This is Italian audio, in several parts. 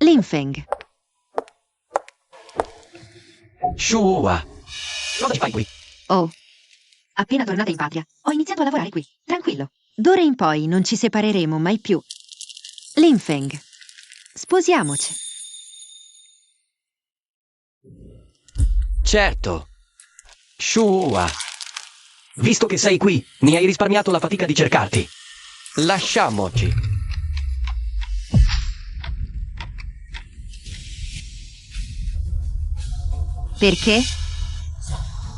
Linfeng. Shua, cosa ci fai qui? Oh, appena tornata in patria, ho iniziato a lavorare qui. Tranquillo. D'ora in poi non ci separeremo mai più. Linfeng, sposiamoci. Certo. Shua, visto che sei qui, mi hai risparmiato la fatica di cercarti. Lasciamoci. Perché?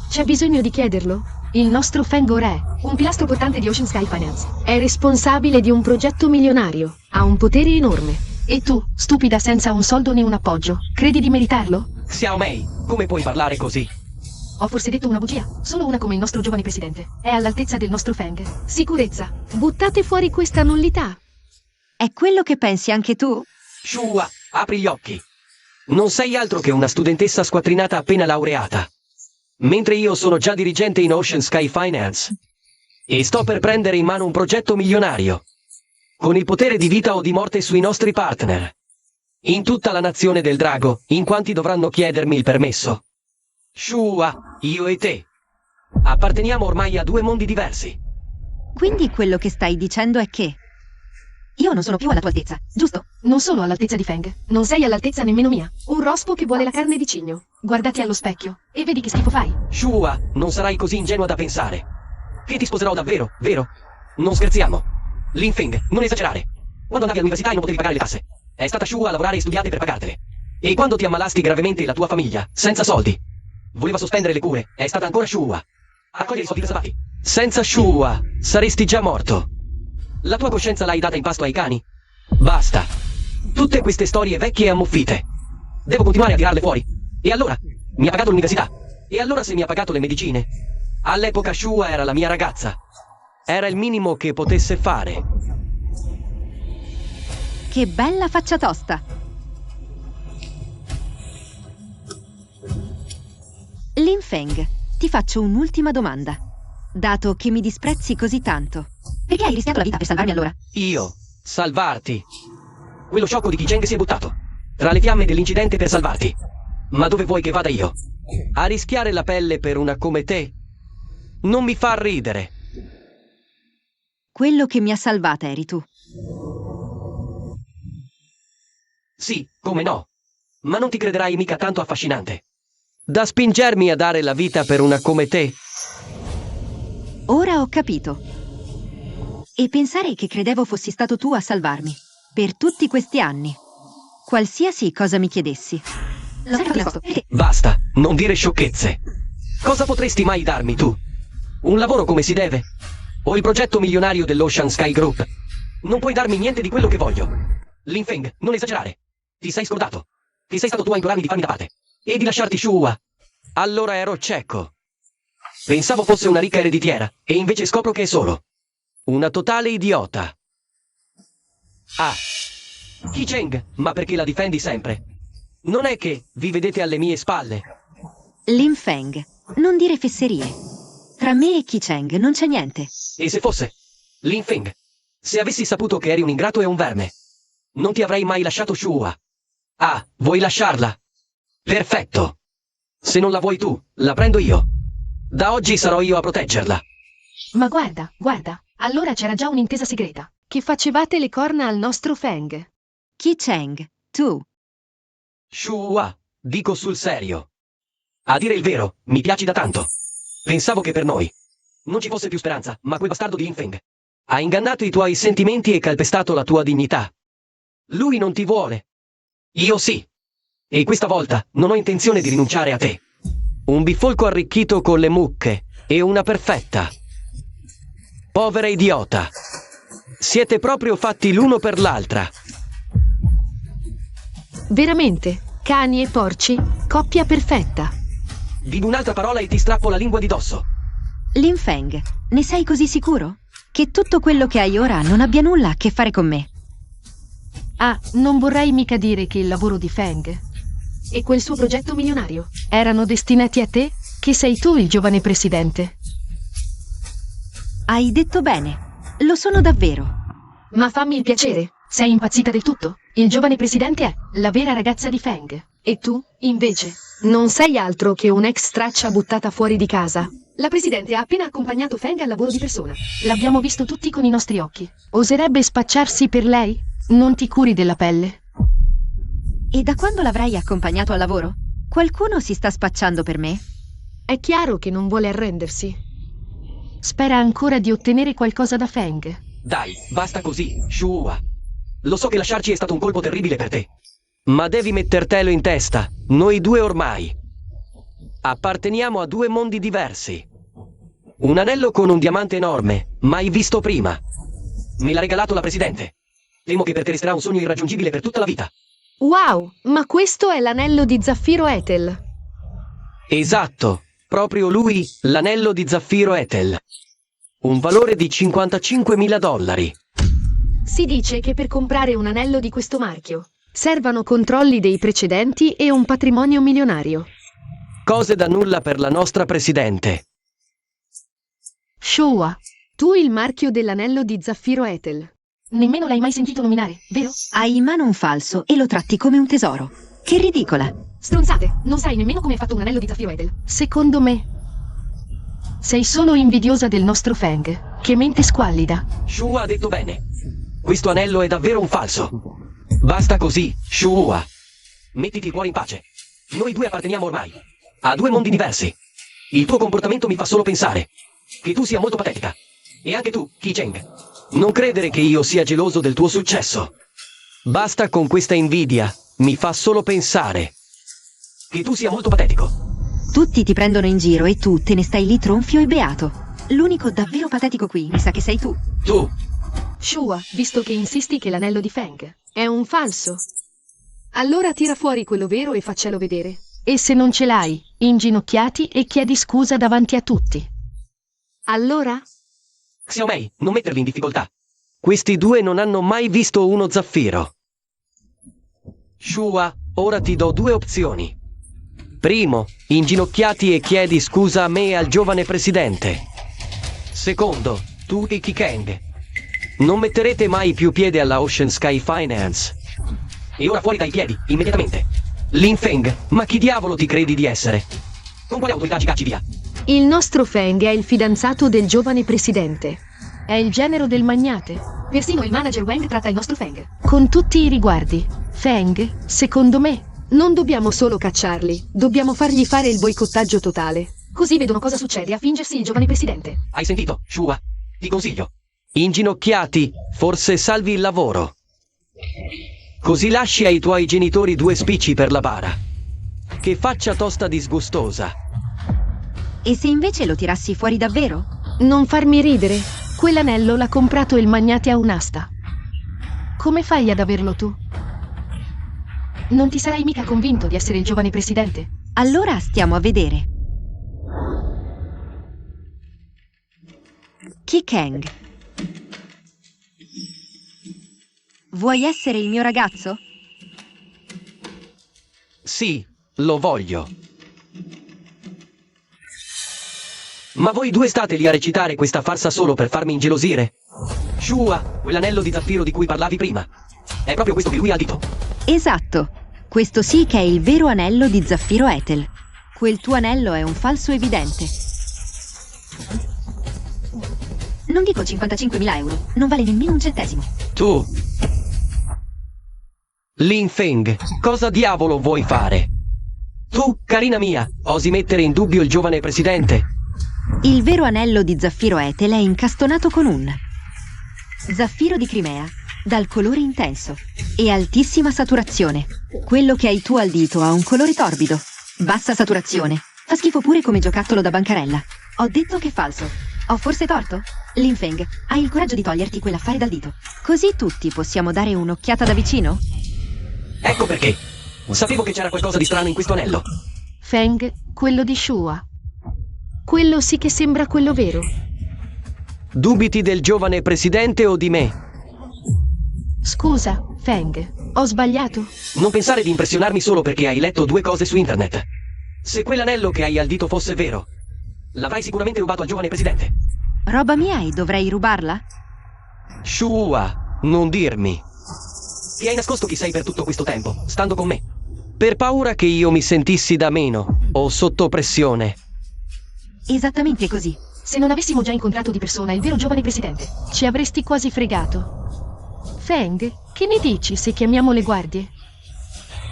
C'è bisogno di chiederlo? Il nostro Feng Re, un pilastro portante di Ocean Sky Finance, è responsabile di un progetto milionario. Ha un potere enorme. E tu, stupida senza un soldo né un appoggio, credi di meritarlo? Xiao Mei, come puoi parlare così? Ho forse detto una bugia? Solo una come il nostro giovane presidente. È all'altezza del nostro Feng. Sicurezza. Buttate fuori questa nullità. È quello che pensi anche tu? Shua, apri gli occhi. Non sei altro che una studentessa squattrinata appena laureata. Mentre io sono già dirigente in Ocean Sky Finance. E sto per prendere in mano un progetto milionario. Con il potere di vita o di morte sui nostri partner. In tutta la nazione del drago, in quanti dovranno chiedermi il permesso. Shua, io e te. Apparteniamo ormai a due mondi diversi. Quindi quello che stai dicendo è che... Io non sono più alla tua altezza, giusto? Non sono all'altezza di Feng. Non sei all'altezza nemmeno mia. Un rospo che vuole la carne di cigno. Guardati allo specchio e vedi che schifo fai. Shua, non sarai così ingenua da pensare. Che ti sposerò davvero, vero? Non scherziamo. Linfeng, non esagerare. Quando andavi all'università e non potevi pagare le tasse, è stata Shua a lavorare e studiare per pagartele. E quando ti ammalasti gravemente la tua famiglia, senza soldi, voleva sospendere le cure, è stata ancora Shua a raccogliere i soldi preservati. Senza Shua saresti già morto. La tua coscienza l'hai data in pasto ai cani? Basta. Tutte queste storie vecchie e ammuffite. Devo continuare a tirarle fuori. E allora? Mi ha pagato l'università. E allora se mi ha pagato le medicine? All'epoca Shua era la mia ragazza. Era il minimo che potesse fare. Che bella faccia tosta! Linfeng, ti faccio un'ultima domanda. Dato che mi disprezzi così tanto, perché hai rischiato la vita per salvarmi allora? Io? Salvarti? Quello sciocco di Kicheng si è buttato tra le fiamme dell'incidente per salvarti. Ma dove vuoi che vada io? A rischiare la pelle per una come te? Non mi fa ridere. Quello che mi ha salvata eri tu. Sì, come no. Ma non ti crederai mica tanto affascinante da spingermi a dare la vita per una come te. Ora ho capito. E pensare che credevo fossi stato tu a salvarmi. Per tutti questi anni. Qualsiasi cosa mi chiedessi. Lo sai che nascosto? Basta, non dire sciocchezze. Cosa potresti mai darmi tu? Un lavoro come si deve? O il progetto milionario dell'Ocean Sky Group? Non puoi darmi niente di quello che voglio. Linfeng, non esagerare. Ti sei scordato che sei stato tu a implorarmi di farmi da parte e di lasciarti Shua. Allora ero cieco. Pensavo fosse una ricca ereditiera, e invece scopro che è solo una totale idiota. Ah, Kicheng, ma perché la difendi sempre? Non è che vi vedete alle mie spalle? Linfeng, non dire fesserie. Tra me e Kicheng non c'è niente. E se fosse? Linfeng, se avessi saputo che eri un ingrato e un verme, non ti avrei mai lasciato Shua. Ah, vuoi lasciarla? Perfetto. Se non la vuoi tu, la prendo io. Da oggi sarò io a proteggerla. Ma guarda, guarda, allora c'era già un'intesa segreta. Che facevate le corna al nostro Feng. Kicheng, tu. Shua, dico sul serio. A dire il vero, mi piaci da tanto. Pensavo che per noi non ci fosse più speranza, ma quel bastardo di Linfeng ha ingannato i tuoi sentimenti e calpestato la tua dignità. Lui non ti vuole. Io sì. E questa volta non ho intenzione di rinunciare a te. Un bifolco arricchito con le mucche e una perfetta. Povera idiota. Siete proprio fatti l'uno per l'altra. Veramente? Cani e porci? Coppia perfetta. Dimmi un'altra parola e ti strappo la lingua di dosso. Linfeng, ne sei così sicuro? Che tutto quello che hai ora non abbia nulla a che fare con me? Ah, non vorrei mica dire che il lavoro di Feng e quel suo progetto milionario erano destinati a te, che sei tu il giovane presidente. Hai detto bene. Lo sono davvero. Ma fammi il piacere, Sei impazzita del tutto? Il giovane presidente è la vera ragazza di Feng. E tu, invece, non sei altro che un'ex straccia buttata fuori di casa. La presidente ha appena accompagnato Feng al lavoro di persona. L'abbiamo visto tutti con i nostri occhi. Oserebbe spacciarsi per lei? Non ti curi della pelle? E da quando l'avrai accompagnato al lavoro? Qualcuno si sta spacciando per me? È chiaro che non vuole arrendersi. Spera ancora di ottenere qualcosa da Feng. Dai, basta così, Shua. Lo so che lasciarci è stato un colpo terribile per te. Ma devi mettertelo in testa. Noi due ormai apparteniamo a due mondi diversi. Un anello con un diamante enorme, mai visto prima. Me l'ha regalato la presidente. Temo che per te resterà un sogno irraggiungibile per tutta la vita. Wow, ma questo è l'anello di Zaffiro Ethel. Esatto, proprio lui, l'anello di Zaffiro Ethel. Un valore di $55.000. Si dice che per comprare un anello di questo marchio servano controlli dei precedenti e un patrimonio milionario. Cose da nulla per la nostra presidente. Shua, tu il marchio dell'anello di Zaffiro Ethel. Nemmeno l'hai mai sentito nominare, vero? Hai in mano un falso e lo tratti come un tesoro. Che ridicola! Stronzate, non sai nemmeno come è fatto un anello di Zaffiro Ethel. Secondo me, sei solo invidiosa del nostro Feng, che mente squallida. Shua ha detto bene. Questo anello è davvero un falso. Basta così, Shua. Mettiti fuori in pace. Noi due apparteniamo ormai a due mondi diversi. Il tuo comportamento mi fa solo pensare che tu sia molto patetica. E anche tu, Qi Cheng. Non credere che io sia geloso del tuo successo. Basta con questa invidia. Mi fa solo pensare che tu sia molto patetico. Tutti ti prendono in giro e tu te ne stai lì tronfio e beato. L'unico davvero patetico qui mi sa che sei tu. Tu. Shua, visto che insisti che l'anello di Feng è un falso, allora tira fuori quello vero e faccelo vedere. E se non ce l'hai, inginocchiati e chiedi scusa davanti a tutti. Allora? Xiaomei, non metterli in difficoltà. Questi due non hanno mai visto uno zaffiro. Shua, ora ti do due opzioni. Primo, inginocchiati e chiedi scusa a me e al giovane presidente. Secondo, tu e Qi Kang non metterete mai più piede alla Ocean Sky Finance. E ora fuori dai piedi, immediatamente. Lin Feng, ma chi diavolo ti credi di essere? Con quale autorità ci cacci via? Il nostro Feng è il fidanzato del giovane presidente. È il genero del magnate. Persino il manager Wang tratta il nostro Feng con tutti i riguardi. Feng, secondo me, non dobbiamo solo cacciarli, dobbiamo fargli fare il boicottaggio totale. Così vedono cosa succede a fingersi il giovane presidente. Hai sentito, Shua? Ti consiglio. Inginocchiati, forse salvi il lavoro. Così lasci ai tuoi genitori due spicci per la bara. Che faccia tosta disgustosa. E se invece lo tirassi fuori davvero? Non farmi ridere. Quell'anello l'ha comprato il magnate a un'asta. Come fai ad averlo tu? Non ti sarai mica convinto di essere il giovane presidente? Allora stiamo a vedere. Qi Kang. Vuoi essere il mio ragazzo? Sì, lo voglio. Ma voi due state lì a recitare questa farsa solo per farmi ingelosire? Shua, quell'anello di zaffiro di cui parlavi prima. È proprio questo che lui ha detto. Esatto. Questo sì che è il vero anello di Zaffiro Ethel. Quel tuo anello è un falso evidente. Non dico 55.000 euro, non vale nemmeno un centesimo. Tu. Lin Feng, cosa diavolo vuoi fare? Tu, carina mia, osi mettere in dubbio il giovane presidente? Il vero anello di Zaffiro Ethel è incastonato con un zaffiro di Crimea, dal colore intenso e altissima saturazione. Quello che hai tu al dito ha un colore torbido, bassa saturazione. Fa schifo pure come giocattolo da bancarella. Ho detto che è falso. Ho forse torto? Lin Feng, hai il coraggio di toglierti quell'affare dal dito. Così tutti possiamo dare un'occhiata da vicino? Ecco perché. Sapevo che c'era qualcosa di strano in questo anello. Feng, quello di Shua. Quello sì che sembra quello vero. Dubiti del giovane presidente o di me? Scusa, Feng, ho sbagliato? Non pensare di impressionarmi solo perché hai letto due cose su internet. Se quell'anello che hai al dito fosse vero, l'avrai sicuramente rubato al giovane presidente. Roba mia e dovrei rubarla? Shua, non dirmi. Ti hai nascosto chi sei per tutto questo tempo, stando con me. Per paura che io mi sentissi da meno o sotto pressione. Esattamente così. Se non avessimo già incontrato di persona il vero giovane presidente, ci avresti quasi fregato. Feng, che ne dici se chiamiamo le guardie?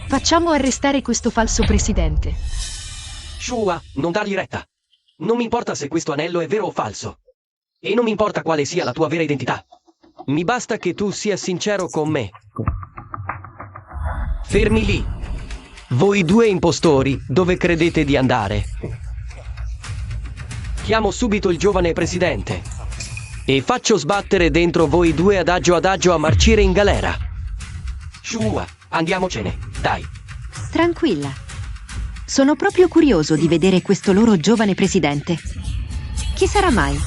Facciamo arrestare questo falso presidente. Shua, non dargli retta. Non mi importa se questo anello è vero o falso. E non mi importa quale sia la tua vera identità. Mi basta che tu sia sincero con me. Fermi lì. Voi due impostori, dove credete di andare? Chiamo subito il giovane presidente. E faccio sbattere dentro voi due adagio a marcire in galera. Shua, andiamocene, dai. Tranquilla. Sono proprio curioso di vedere questo loro giovane presidente. Chi sarà mai?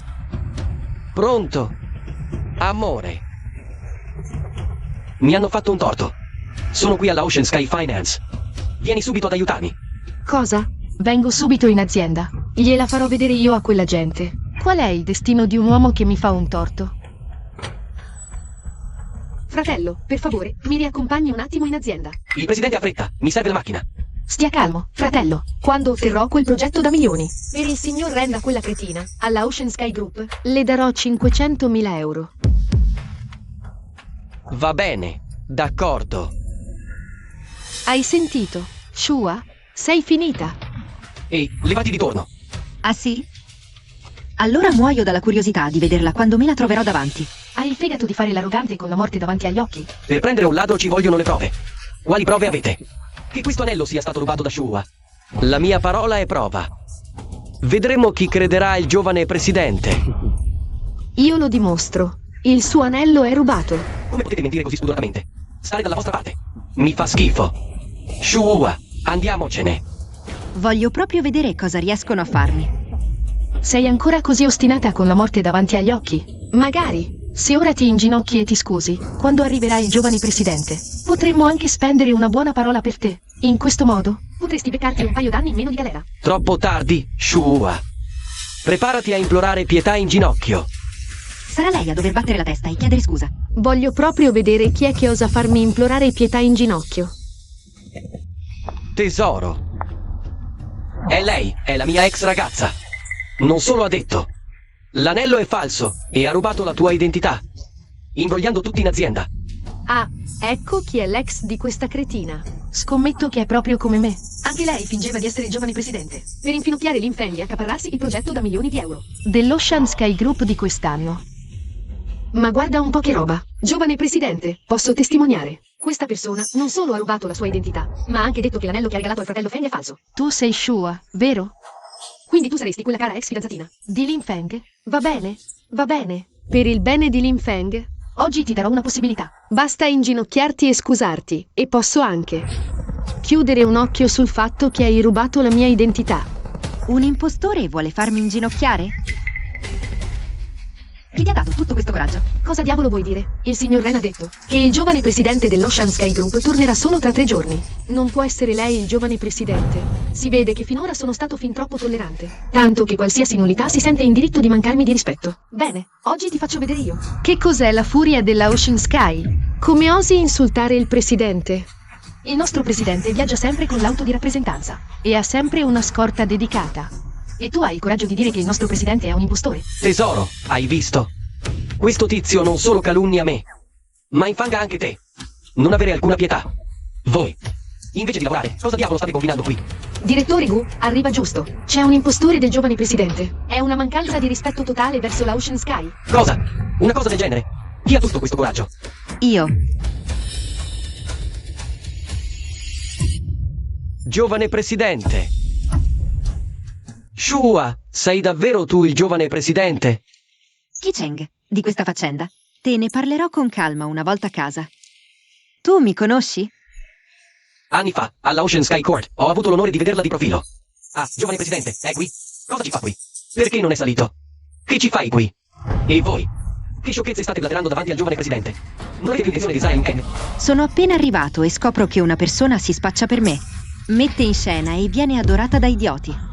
Pronto? Amore. Mi hanno fatto un torto. Sono qui alla Ocean Sky Finance. Vieni subito ad aiutarmi. Cosa? Vengo subito in azienda. Gliela farò vedere io a quella gente. Qual è il destino di un uomo che mi fa un torto? Fratello, per favore, mi riaccompagni un attimo in azienda. Il presidente ha fretta, mi serve la macchina. Stia calmo, fratello. Quando otterrò quel progetto da milioni, per il signor Renda quella cretina, alla Ocean Sky Group, le darò 500.000 euro. Va bene, d'accordo. Hai sentito? Shua, sei finita. Ehi, levati di torno. Ah sì? Allora muoio dalla curiosità di vederla quando me la troverò davanti. Hai il fegato di fare l'arrogante con la morte davanti agli occhi? Per prendere un ladro ci vogliono le prove. Quali prove avete? Che questo anello sia stato rubato da Shua. La mia parola è prova. Vedremo chi crederà il giovane presidente. Io lo dimostro. Il suo anello è rubato. Come potete mentire così spudoratamente? Stare dalla vostra parte. Mi fa schifo. Shua, andiamocene. Voglio proprio vedere cosa riescono a farmi. Sei ancora così ostinata con la morte davanti agli occhi? Magari, se ora ti inginocchi e ti scusi, quando arriverà il giovane presidente, potremmo anche spendere una buona parola per te. In questo modo, potresti beccarti un paio d'anni in meno di galera. Troppo tardi, Shua. Preparati a implorare pietà in ginocchio. Sarà lei a dover battere la testa e chiedere scusa. Voglio proprio vedere chi è che osa farmi implorare pietà in ginocchio. Tesoro. È lei, è la mia ex ragazza. Non solo ha detto, l'anello è falso e ha rubato la tua identità, imbrogliando tutti in azienda. Ah, ecco chi è l'ex di questa cretina. Scommetto che è proprio come me. Anche lei fingeva di essere il giovane presidente, per infinocchiare l'infendi e accaparrarsi il progetto da milioni di euro. Dell'Ocean Sky Group di quest'anno. Ma guarda un po' che roba. Giovane presidente, posso testimoniare. Questa persona non solo ha rubato la sua identità, ma ha anche detto che l'anello che ha regalato al fratello Feng è falso. Tu sei Shua, vero? Quindi tu saresti quella cara ex fidanzatina di Lin Feng? Va bene, va bene. Per il bene di Lin Feng, oggi ti darò una possibilità. Basta inginocchiarti e scusarti, e posso anche chiudere un occhio sul fatto che hai rubato la mia identità. Un impostore vuole farmi inginocchiare? Chi ti ha dato tutto questo coraggio? Cosa diavolo vuoi dire? Il signor Ren ha detto che il giovane presidente dell'Ocean Sky Group tornerà solo tra 3 giorni. Non può essere lei il giovane presidente. Si vede che finora sono stato fin troppo tollerante. Tanto che qualsiasi nullità si sente in diritto di mancarmi di rispetto. Bene, oggi ti faccio vedere io. Che cos'è la furia della Ocean Sky? Come osi insultare il presidente? Il nostro presidente viaggia sempre con l'auto di rappresentanza e ha sempre una scorta dedicata. E tu hai il coraggio di dire che il nostro presidente è un impostore? Tesoro, hai visto? Questo tizio non solo calunnia me, ma infanga anche te. Non avere alcuna pietà. Voi, invece di lavorare, cosa diavolo state combinando qui? Direttore Gu, arriva giusto. C'è un impostore del giovane presidente. È una mancanza di rispetto totale verso la Ocean Sky. Cosa? Una cosa del genere? Chi ha tutto questo coraggio? Io. Giovane presidente. Shua, sei davvero tu il giovane presidente? Qi Cheng, di questa faccenda. Te ne parlerò con calma una volta a casa. Tu mi conosci? Anni fa, alla Ocean Sky Court, ho avuto l'onore di vederla di profilo. Ah, giovane presidente, è qui? Cosa ci fa qui? Perché non è salito? Che ci fai qui? E voi? Che sciocchezze state blaterando davanti al giovane presidente? Non avete intenzione di usare un Ken? Sono appena arrivato e scopro che una persona si spaccia per me, mette in scena e viene adorata da idioti.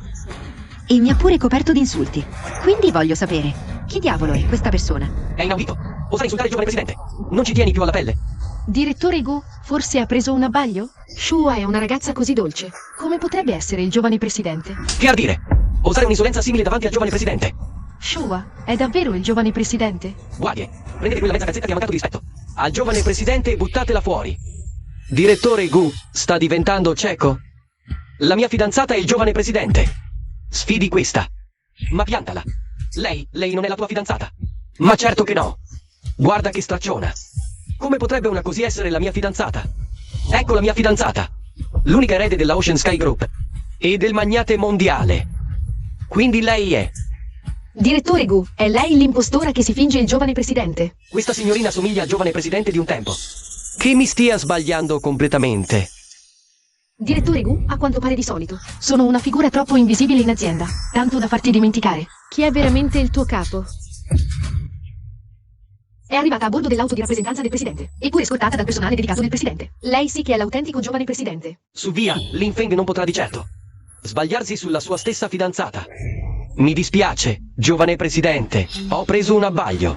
E mi ha pure coperto di insulti. Quindi voglio sapere, chi diavolo è questa persona? È inaudito. Osa insultare il giovane presidente. Non ci tieni più alla pelle. Direttore Gu, forse ha preso un abbaglio? Shua è una ragazza così dolce. Come potrebbe essere il giovane presidente? Che ardire! Osare un'insolenza simile davanti al giovane presidente. Shua, è davvero il giovane presidente? Guardie, prendete quella mezza cazzetta che ha mancato di rispetto. Al giovane presidente e buttatela fuori. Direttore Gu, sta diventando cieco? La mia fidanzata è il giovane presidente. Sfidi questa. Ma piantala. Lei non è la tua fidanzata. Ma certo che no. Guarda che stracciona. Come potrebbe una così essere la mia fidanzata? Ecco la mia fidanzata. L'unica erede della Ocean Sky Group. E del magnate mondiale. Quindi lei è... Direttore Gu, è lei l'impostora che si finge il giovane presidente? Questa signorina somiglia al giovane presidente di un tempo. Che mi stia sbagliando completamente. Direttore Gu, a quanto pare di solito, sono una figura troppo invisibile in azienda, tanto da farti dimenticare. Chi è veramente il tuo capo? È arrivata a bordo dell'auto di rappresentanza del presidente, eppure scortata dal personale dedicato del presidente. Lei sì che è l'autentico giovane presidente. Su via, Lin Feng non potrà di certo sbagliarsi sulla sua stessa fidanzata. Mi dispiace, giovane presidente, ho preso un abbaglio.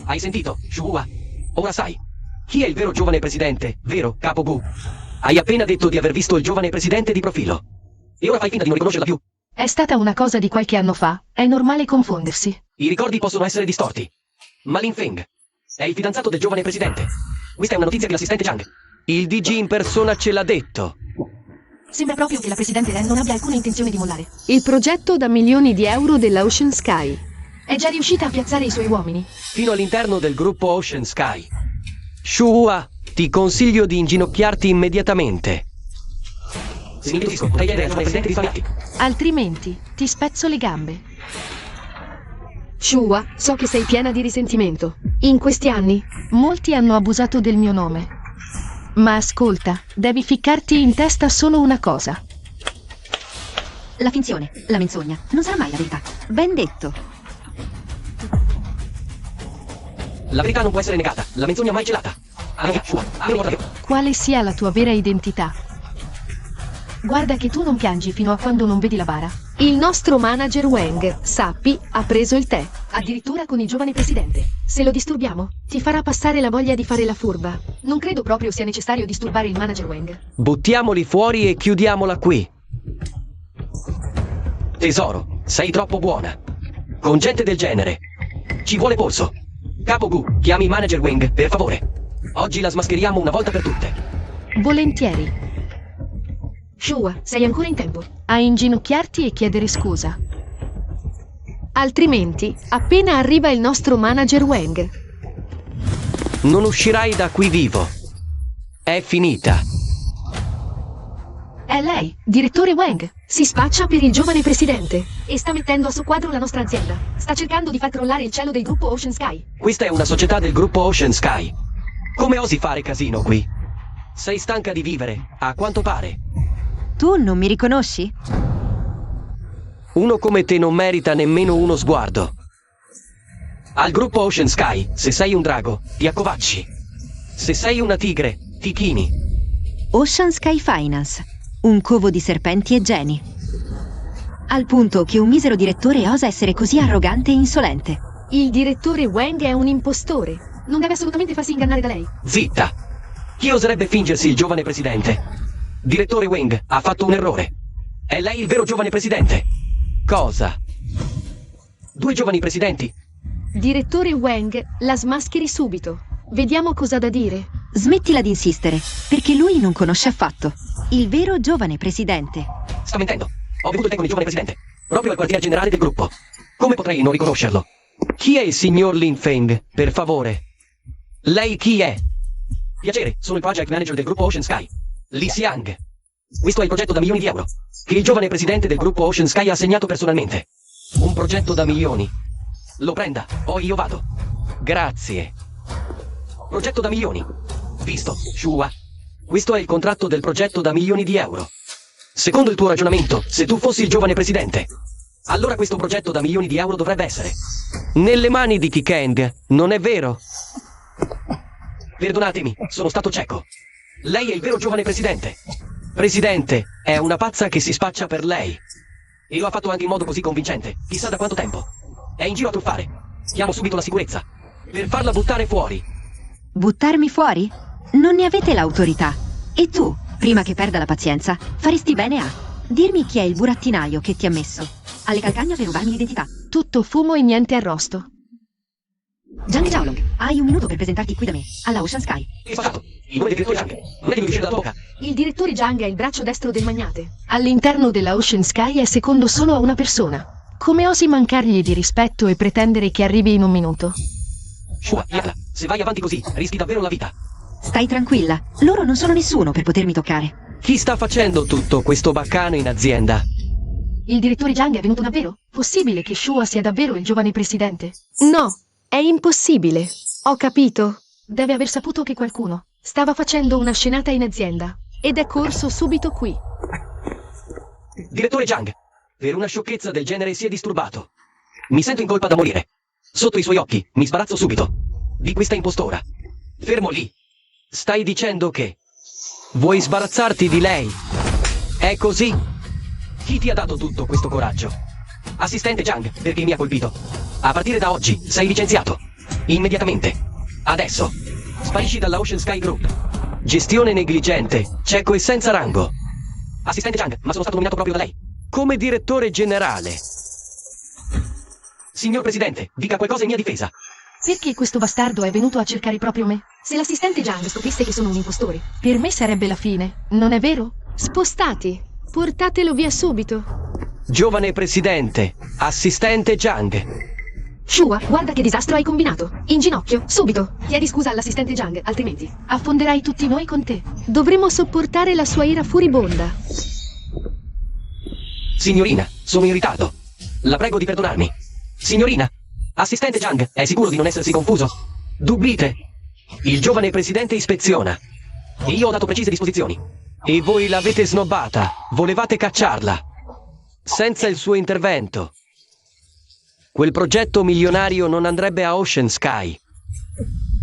Hai sentito, Shuhua? Ora sai chi è il vero giovane presidente, vero, Capo Gu? Hai appena detto di aver visto il giovane presidente di profilo. E ora fai finta di non riconoscerla più. È stata una cosa di qualche anno fa, è normale confondersi. I ricordi possono essere distorti. Ma Lin Feng è il fidanzato del giovane presidente. Questa è una notizia che l'assistente Chang, il DG in persona, ce l'ha detto. Sembra proprio che la presidente Ren non abbia alcuna intenzione di mollare. Il progetto da milioni di euro della Ocean Sky. È già riuscita a piazzare i suoi uomini. Fino all'interno del gruppo Ocean Sky. Shuhua, ti consiglio di inginocchiarti immediatamente. Se mi introducisco, potrei chiedere al giovane presidente di sbagliarti. Altrimenti, ti spezzo le gambe. Shua, so che sei piena di risentimento. In questi anni, molti hanno abusato del mio nome. Ma ascolta, devi ficcarti in testa solo una cosa. La finzione, la menzogna, non sarà mai la verità. Ben detto. La verità non può essere negata, la menzogna mai celata. Amica, Shua, apri la porta. Quale sia la tua vera identità? Guarda che tu non piangi fino a quando non vedi la bara. Il nostro manager Wang, sappi, ha preso il tè, addirittura con il giovane presidente. Se lo disturbiamo, ti farà passare la voglia di fare la furba. Non credo proprio sia necessario disturbare il manager Wang. Buttiamoli fuori e chiudiamola qui. Tesoro, sei troppo buona. Con gente del genere ci vuole polso. Capo Gu, chiami il manager Wang, per favore. Oggi la smascheriamo una volta per tutte. Volentieri. Shua, sei ancora in tempo a inginocchiarti e chiedere scusa. Altrimenti, appena arriva il nostro manager Wang, Non uscirai da qui vivo. È finita. è lei, direttore Wang. Si spaccia per il giovane presidente e sta mettendo a soqquadro la nostra azienda. Sta cercando di far crollare il cielo del gruppo Ocean Sky. Questa è una società del gruppo Ocean Sky. Come osi fare casino qui? Sei stanca di vivere, a quanto pare. Tu non mi riconosci? Uno come te non merita nemmeno uno sguardo. Al gruppo Ocean Sky, se sei un drago, ti accovacci. Se sei una tigre, ti chini. Ocean Sky Finance, un covo di serpenti e geni. Al punto che un misero direttore osa essere così arrogante e insolente. Il direttore Wang è un impostore. Non deve assolutamente farsi ingannare da lei. Zitta! Chi oserebbe fingersi il giovane presidente? Direttore Wang ha fatto un errore. È lei il vero giovane presidente. Cosa? Due giovani presidenti? Direttore Wang, la smascheri subito. Vediamo cosa ha da dire. Smettila di insistere, perché lui non conosce affatto. Il vero giovane presidente. Sta mentendo. Ho bevuto il tè con il giovane presidente, proprio al quartier generale del gruppo. Come potrei non riconoscerlo? Chi è il signor Lin Feng, per favore? Lei chi è? Piacere, sono il project manager del gruppo Ocean Sky, Li Xiang. Questo è il progetto da milioni di euro, che il giovane presidente del gruppo Ocean Sky ha assegnato personalmente. Un progetto da milioni. Lo prenda, o io vado. Grazie. Progetto da milioni. Visto, Shua. Questo è il contratto del progetto da milioni di euro. Secondo il tuo ragionamento, se tu fossi il giovane presidente, allora questo progetto da milioni di euro dovrebbe essere nelle mani di Kikeng, non è vero? Perdonatemi, sono stato cieco. Lei è il vero giovane presidente. Presidente, è una pazza che si spaccia per lei. E lo ha fatto anche in modo così convincente, chissà da quanto tempo. È in giro a truffare. Chiamo subito la sicurezza, per farla buttare fuori. Buttarmi fuori? Non ne avete l'autorità. E tu, prima che perda la pazienza, faresti bene a dirmi chi è il burattinaio che ti ha messo alle calcagna per rubarmi l'identità. Tutto fumo e niente arrosto. Zhang Zhaolong, hai un minuto per presentarti qui da me, alla Ocean Sky. Che spaccato! Il nome del direttore Zhang. Non è che mi uscire dalla tua bocca. Il direttore Zhang è il braccio destro del magnate. All'interno della Ocean Sky è secondo solo a una persona. Come osi mancargli di rispetto e pretendere che arrivi in un minuto? Shua, Yala, se vai avanti così, rischi davvero la vita. Stai tranquilla, loro non sono nessuno per potermi toccare. Chi sta facendo tutto questo baccano in azienda? Il direttore Zhang è venuto davvero? Possibile che Shua sia davvero il giovane presidente? No, è impossibile. Ho capito. Deve aver saputo che qualcuno stava facendo una scenata in azienda ed è corso subito qui. Direttore Zhang, per una sciocchezza del genere si è disturbato. Mi sento in colpa da morire. Sotto i suoi occhi mi sbarazzo subito di questa impostora. Fermo lì. Stai dicendo che vuoi sbarazzarti di lei? È così? Chi ti ha dato tutto questo coraggio? Assistente Zhang, perché mi ha colpito. A partire da oggi sei licenziato. Immediatamente. Adesso. Sparisci dalla Ocean Sky Group. Gestione negligente, cieco e senza rango. Assistente Zhang, ma sono stato nominato proprio da lei. Come direttore generale. Signor Presidente, dica qualcosa in mia difesa. Perché questo bastardo è venuto a cercare proprio me? Se l'assistente Zhang scoprisse che sono un impostore, per me sarebbe la fine, non è vero? Spostati, portatelo via subito. Giovane Presidente, assistente Zhang. Shua, guarda che disastro hai combinato. In ginocchio, subito. Chiedi scusa all'assistente Zhang, altrimenti affonderai tutti noi con te. Dovremo sopportare la sua ira furibonda. Signorina, sono in ritardo. La prego di perdonarmi. Signorina, assistente Zhang, è sicuro di non essersi confuso? Dubite. Il giovane presidente ispeziona. E io ho dato precise disposizioni. E voi l'avete snobbata. Volevate cacciarla. Senza il suo intervento. Quel progetto milionario non andrebbe a Ocean Sky.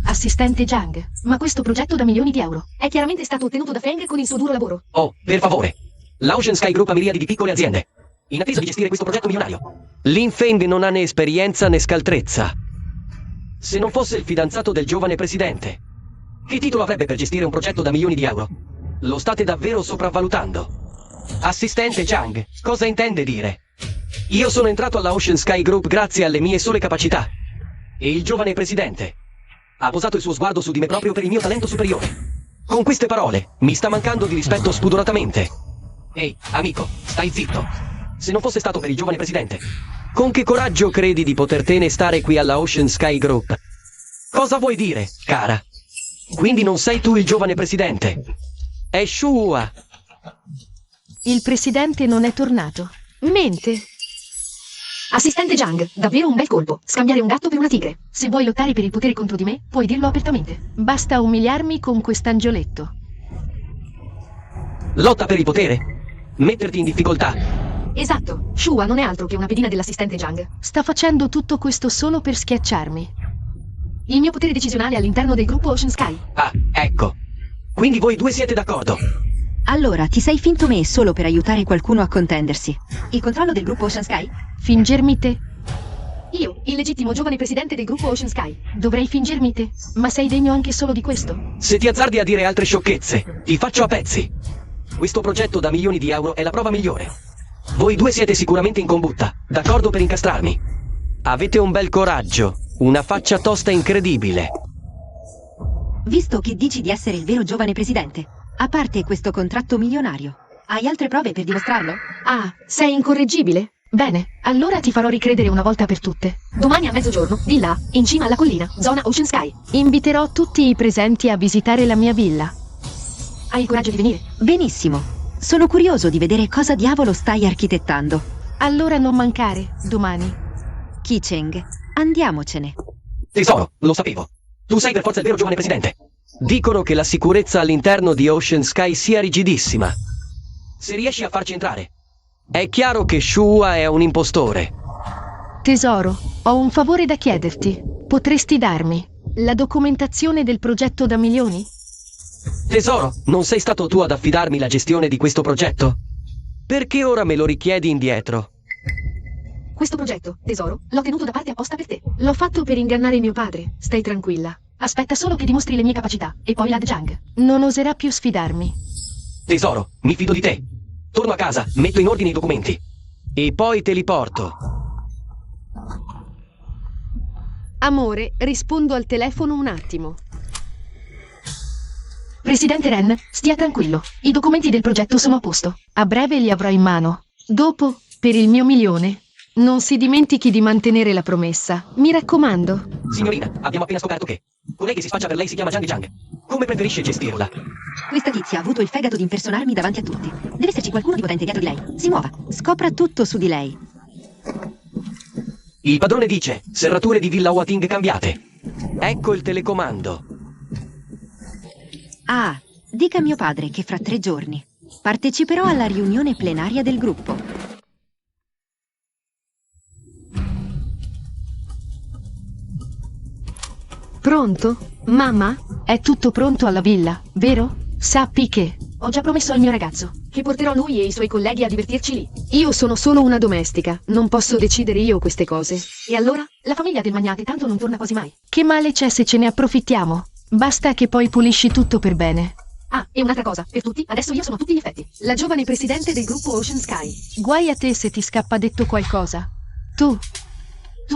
Assistente Zhang, ma questo progetto da milioni di euro è chiaramente stato ottenuto da Feng con il suo duro lavoro. Oh, per favore. La Ocean Sky Group ha miriadi di piccole aziende, in attesa di gestire questo progetto milionario. Lin Feng non ha né esperienza né scaltrezza. Se non fosse il fidanzato del giovane presidente, che titolo avrebbe per gestire un progetto da milioni di euro? Lo state davvero sopravvalutando. Assistente Zhang, cosa intende dire? Io sono entrato alla Ocean Sky Group grazie alle mie sole capacità. E il giovane presidente ha posato il suo sguardo su di me proprio per il mio talento superiore. Con queste parole mi sta mancando di rispetto spudoratamente. Ehi, amico, stai zitto. Se non fosse stato per il giovane presidente, con che coraggio credi di potertene stare qui alla Ocean Sky Group? Cosa vuoi dire, cara? Quindi non sei tu il giovane presidente. È Shua. Il presidente non è tornato. Mente. Assistente Zhang, davvero un bel colpo. Scambiare un gatto per una tigre. Se vuoi lottare per il potere contro di me, puoi dirlo apertamente. Basta umiliarmi con quest'angioletto. Lotta per il potere? Metterti in difficoltà? Esatto. Shua non è altro che una pedina dell'assistente Zhang. Sta facendo tutto questo solo per schiacciarmi. Il mio potere decisionale all'interno del gruppo Ocean Sky. Ah, ecco. Quindi voi due siete d'accordo. Allora, ti sei finto me solo per aiutare qualcuno a contendersi. Il controllo del gruppo Ocean Sky? Fingermi te? Io, il legittimo giovane presidente del gruppo Ocean Sky, dovrei fingermi te? Ma sei degno anche solo di questo? Se ti azzardi a dire altre sciocchezze, ti faccio a pezzi. Questo progetto da milioni di euro è la prova migliore. Voi due siete sicuramente in combutta, d'accordo per incastrarmi. Avete un bel coraggio, una faccia tosta incredibile. Visto che dici di essere il vero giovane presidente, a parte questo contratto milionario, hai altre prove per dimostrarlo? Ah, sei incorreggibile? Bene, allora ti farò ricredere una volta per tutte. Domani a mezzogiorno, di là, in cima alla collina, zona Ocean Sky. Inviterò tutti i presenti a visitare la mia villa. Hai il coraggio di venire? Benissimo. Sono curioso di vedere cosa diavolo stai architettando. Allora non mancare, domani. Kicheng, andiamocene. Tesoro, lo sapevo. Tu sei per forza il vero giovane presidente. Dicono che la sicurezza all'interno di Ocean Sky sia rigidissima. Se riesci a farci entrare. È chiaro che Shua è un impostore. Tesoro, ho un favore da chiederti. Potresti darmi la documentazione del progetto da milioni? Tesoro, non sei stato tu ad affidarmi la gestione di questo progetto? Perché ora me lo richiedi indietro? Questo progetto, tesoro, l'ho tenuto da parte apposta per te. L'ho fatto per ingannare mio padre, stai tranquilla. Aspetta solo che dimostri le mie capacità, e poi Lad Jang non oserà più sfidarmi. Tesoro, mi fido di te. Torno a casa, metto in ordine i documenti. E poi te li porto. Amore, rispondo al telefono un attimo. Presidente Ren, stia tranquillo. I documenti del progetto sono a posto. A breve li avrò in mano. Dopo, per il mio milione, non si dimentichi di mantenere la promessa. Mi raccomando. Signorina, abbiamo appena scoperto che colei che si spaccia per lei si chiama Jang Jang. Come preferisce gestirla? Questa tizia ha avuto il fegato di impersonarmi davanti a tutti. Deve esserci qualcuno di potente dietro di lei. Si muova. Scopra tutto su di lei. Il padrone dice, serrature di Villa Huating cambiate. Ecco il telecomando. Ah, dica a mio padre che fra 3 giorni parteciperò alla riunione plenaria del gruppo. Pronto? Mamma? È tutto pronto alla villa, vero? Sappi che ho già promesso al mio ragazzo che porterò lui e i suoi colleghi a divertirci lì. Io sono solo una domestica, non posso decidere io queste cose. E allora? La famiglia del magnate tanto non torna quasi mai. Che male c'è se ce ne approfittiamo? Basta che poi pulisci tutto per bene. Ah, e un'altra cosa, per tutti, adesso io sono a tutti gli effetti la giovane presidente del gruppo Ocean Sky. Guai a te se ti scappa detto qualcosa. Tu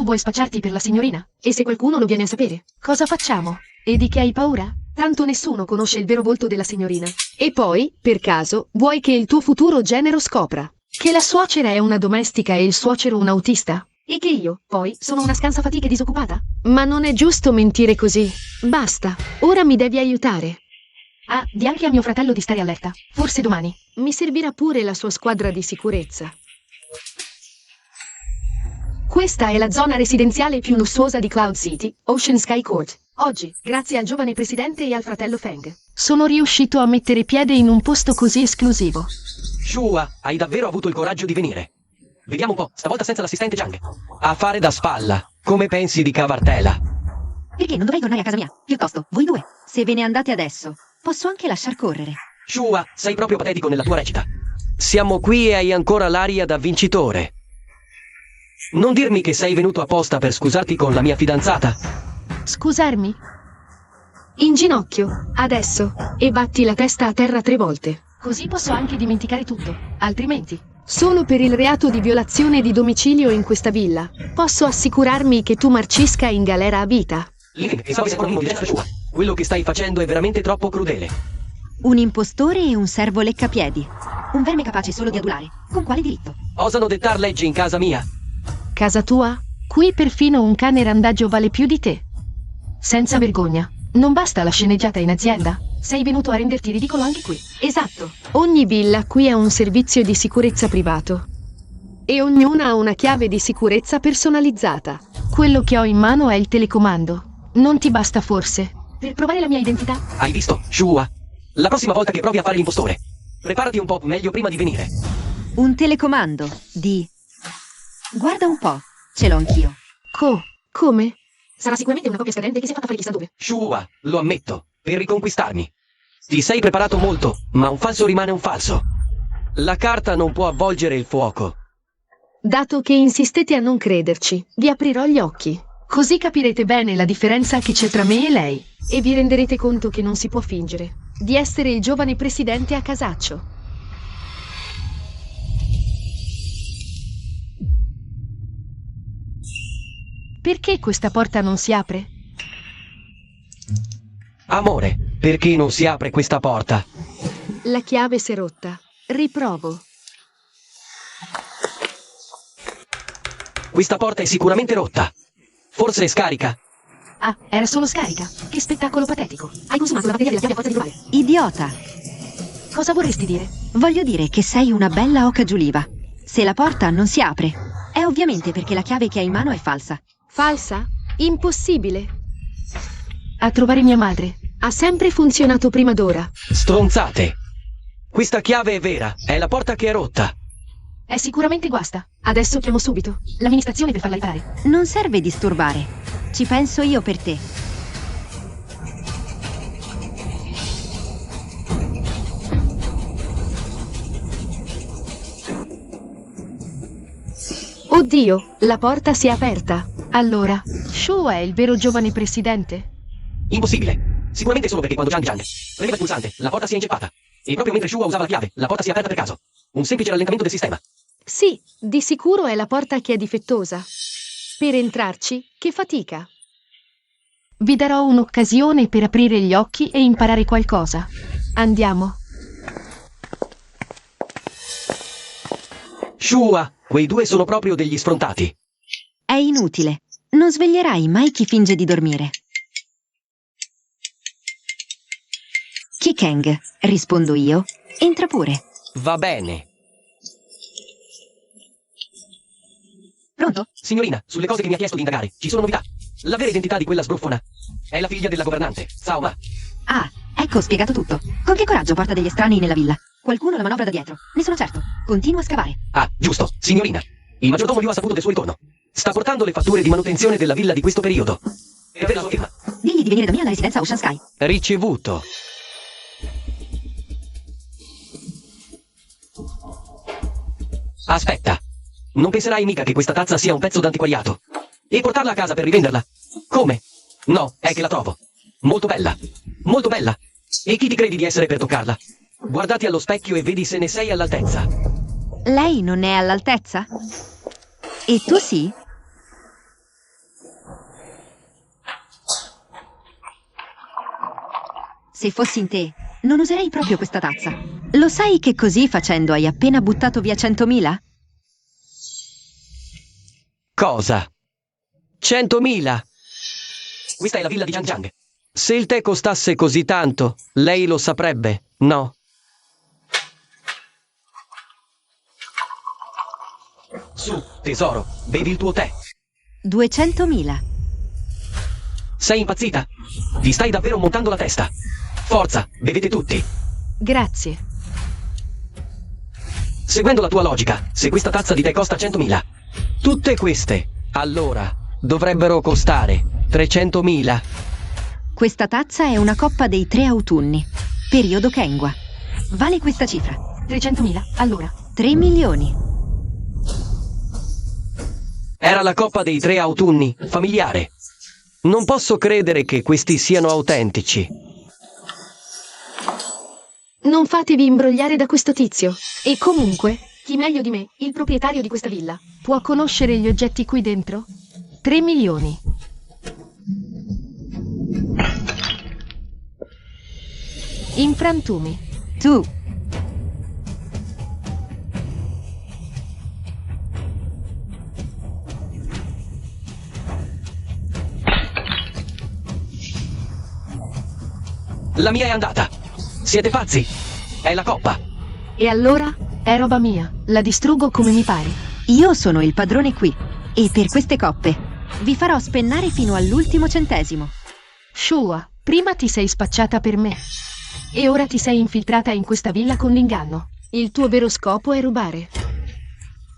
vuoi spacciarti per la signorina? E se qualcuno lo viene a sapere, cosa facciamo? E di che hai paura? Tanto nessuno conosce il vero volto della signorina. E poi, per caso, vuoi che il tuo futuro genero scopra che la suocera è una domestica e il suocero un autista? E che io, poi, sono una scansafatiche disoccupata? Ma non è giusto mentire così. Basta, ora mi devi aiutare. Ah, di anche a mio fratello di stare allerta. Forse domani mi servirà pure la sua squadra di sicurezza. Questa è la zona residenziale più lussuosa di Cloud City, Ocean Sky Court. Oggi, grazie al giovane presidente e al fratello Feng, sono riuscito a mettere piede in un posto così esclusivo. Shua, hai davvero avuto il coraggio di venire. Vediamo un po', stavolta senza l'assistente Jang. A fare da spalla. Come pensi di cavartela? Perché non dovrei tornare a casa mia? Piuttosto, voi due. Se ve ne andate adesso, posso anche lasciar correre. Shua, sei proprio patetico nella tua recita. Siamo qui e hai ancora l'aria da vincitore. Non dirmi che sei venuto apposta per scusarti con la mia fidanzata. Scusarmi? In ginocchio, adesso, e batti la testa a terra 3 volte. Così posso anche dimenticare tutto. Altrimenti, solo per il reato di violazione di domicilio in questa villa, posso assicurarmi che tu marcisca in galera a vita. Living, e so che sei un di Shua. Quello che stai facendo è veramente troppo crudele. Un impostore e un servo leccapiedi. Un verme capace solo di adulare. Con quale diritto? Osano dettar leggi in casa mia. Casa tua? Qui perfino un cane randagio vale più di te. Senza vergogna. Non basta la sceneggiata in azienda? Sei venuto a renderti ridicolo anche qui. Esatto. Ogni villa qui ha un servizio di sicurezza privato. E ognuna ha una chiave di sicurezza personalizzata. Quello che ho in mano è il telecomando. Non ti basta forse? Per provare la mia identità? Hai visto, Shua? La prossima volta che provi a fare l'impostore, preparati un po' meglio prima di venire. Un telecomando di... Guarda un po', ce l'ho anch'io. Come? Sarà sicuramente una copia scadente che si è fatta fare chissà dove. Shua, lo ammetto, per riconquistarmi. Ti sei preparato molto, ma un falso rimane un falso. La carta non può avvolgere il fuoco. Dato che insistete a non crederci, vi aprirò gli occhi. Così capirete bene la differenza che c'è tra me e lei. E vi renderete conto che non si può fingere di essere il giovane presidente a casaccio. Perché questa porta non si apre? Amore, perché non si apre questa porta? La chiave si è rotta. Riprovo. Questa porta è sicuramente rotta. Forse è scarica. Ah, era solo scarica. Che spettacolo patetico. Hai consumato la batteria della chiave a forza di provare. Idiota! Cosa vorresti dire? Voglio dire che sei una bella oca giuliva. Se la porta non si apre, è ovviamente perché la chiave che hai in mano è falsa. Falsa? Impossibile. A trovare mia madre. Ha sempre funzionato prima d'ora. Stronzate. Questa chiave è vera, è la porta che è rotta. È sicuramente guasta. Adesso chiamo subito l'amministrazione per farla riparare. Non serve disturbare. Ci penso io per te. Oddio, la porta si è aperta. Allora, Shaw è il vero giovane presidente? Impossibile. Sicuramente solo perché quando Jang premeva il pulsante, la porta si è inceppata. E proprio mentre Shua usava la chiave, la porta si è aperta per caso. Un semplice rallentamento del sistema. Sì, di sicuro è la porta che è difettosa. Per entrarci, che fatica. Vi darò un'occasione per aprire gli occhi e imparare qualcosa. Andiamo. Shua, quei due sono proprio degli sfrontati. È inutile. Non sveglierai mai chi finge di dormire. Kikeng, rispondo io. Entra pure. Va bene. Pronto? Signorina, sulle cose che mi ha chiesto di indagare, ci sono novità. La vera identità di quella sbruffona è la figlia della governante, Sao Ma. Ah, ecco spiegato tutto. Con che coraggio porta degli estranei nella villa? Qualcuno la manovra da dietro. Ne sono certo. Continua a scavare. Ah, giusto, signorina. Il maggiordomo Liu ha saputo del suo ritorno. Sta portando le fatture di manutenzione della villa di questo periodo. Per avere la sua firma. Digli di venire da me alla residenza Ocean Sky. Ricevuto. Aspetta. Non penserai mica che questa tazza sia un pezzo d'antiquariato. E portarla a casa per rivenderla? Come? No, è che la trovo. Molto bella. Molto bella. E chi ti credi di essere per toccarla? Guardati allo specchio e vedi se ne sei all'altezza. Lei non è all'altezza? E tu sì? Se fossi in te, non userei proprio questa tazza. Lo sai che così facendo hai appena buttato via 100.000? Cosa? 100.000? Questa è la villa di Jang. Se il tè costasse così tanto, lei lo saprebbe, no? Su, tesoro, bevi il tuo tè. 200.000. Sei impazzita? Ti stai davvero montando la testa. Forza, bevete tutti. Grazie. Seguendo la tua logica, se questa tazza di tè costa 100.000, tutte queste, allora, dovrebbero costare 300.000. Questa tazza è una coppa dei 3 autunni. Periodo Kengwa. Vale questa cifra. 300.000, allora. 3 milioni. Era la coppa dei 3 autunni, familiare. Non posso credere che questi siano autentici. Non fatevi imbrogliare da questo tizio. E comunque, chi meglio di me, il proprietario di questa villa, può conoscere gli oggetti qui dentro? 3 milioni. In frantumi. Tu. La mia è andata. Siete pazzi? È la coppa. E allora? È roba mia. La distruggo come mi pare. Io sono il padrone qui. E per queste coppe vi farò spennare fino all'ultimo centesimo. Shua, prima ti sei spacciata per me. E ora ti sei infiltrata in questa villa con l'inganno. Il tuo vero scopo è rubare.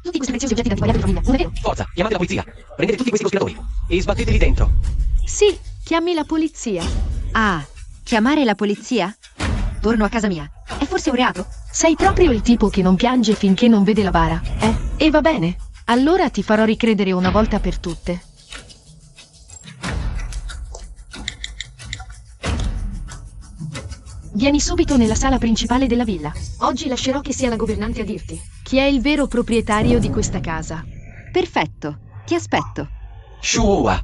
Tutti questi preziosi oggetti da antiquariato in famiglia, non è vero? Forza, chiamate la polizia. Prendete tutti questi cospiratori e sbatteteli dentro. Sì, chiami la polizia. Ah, chiamare la polizia? Torno a casa mia. È forse un reato? Sei proprio il tipo che non piange finché non vede la bara, eh? E va bene. Allora ti farò ricredere una volta per tutte. Vieni subito nella sala principale della villa. Oggi lascerò che sia la governante a dirti chi è il vero proprietario di questa casa. Perfetto, ti aspetto. Shua,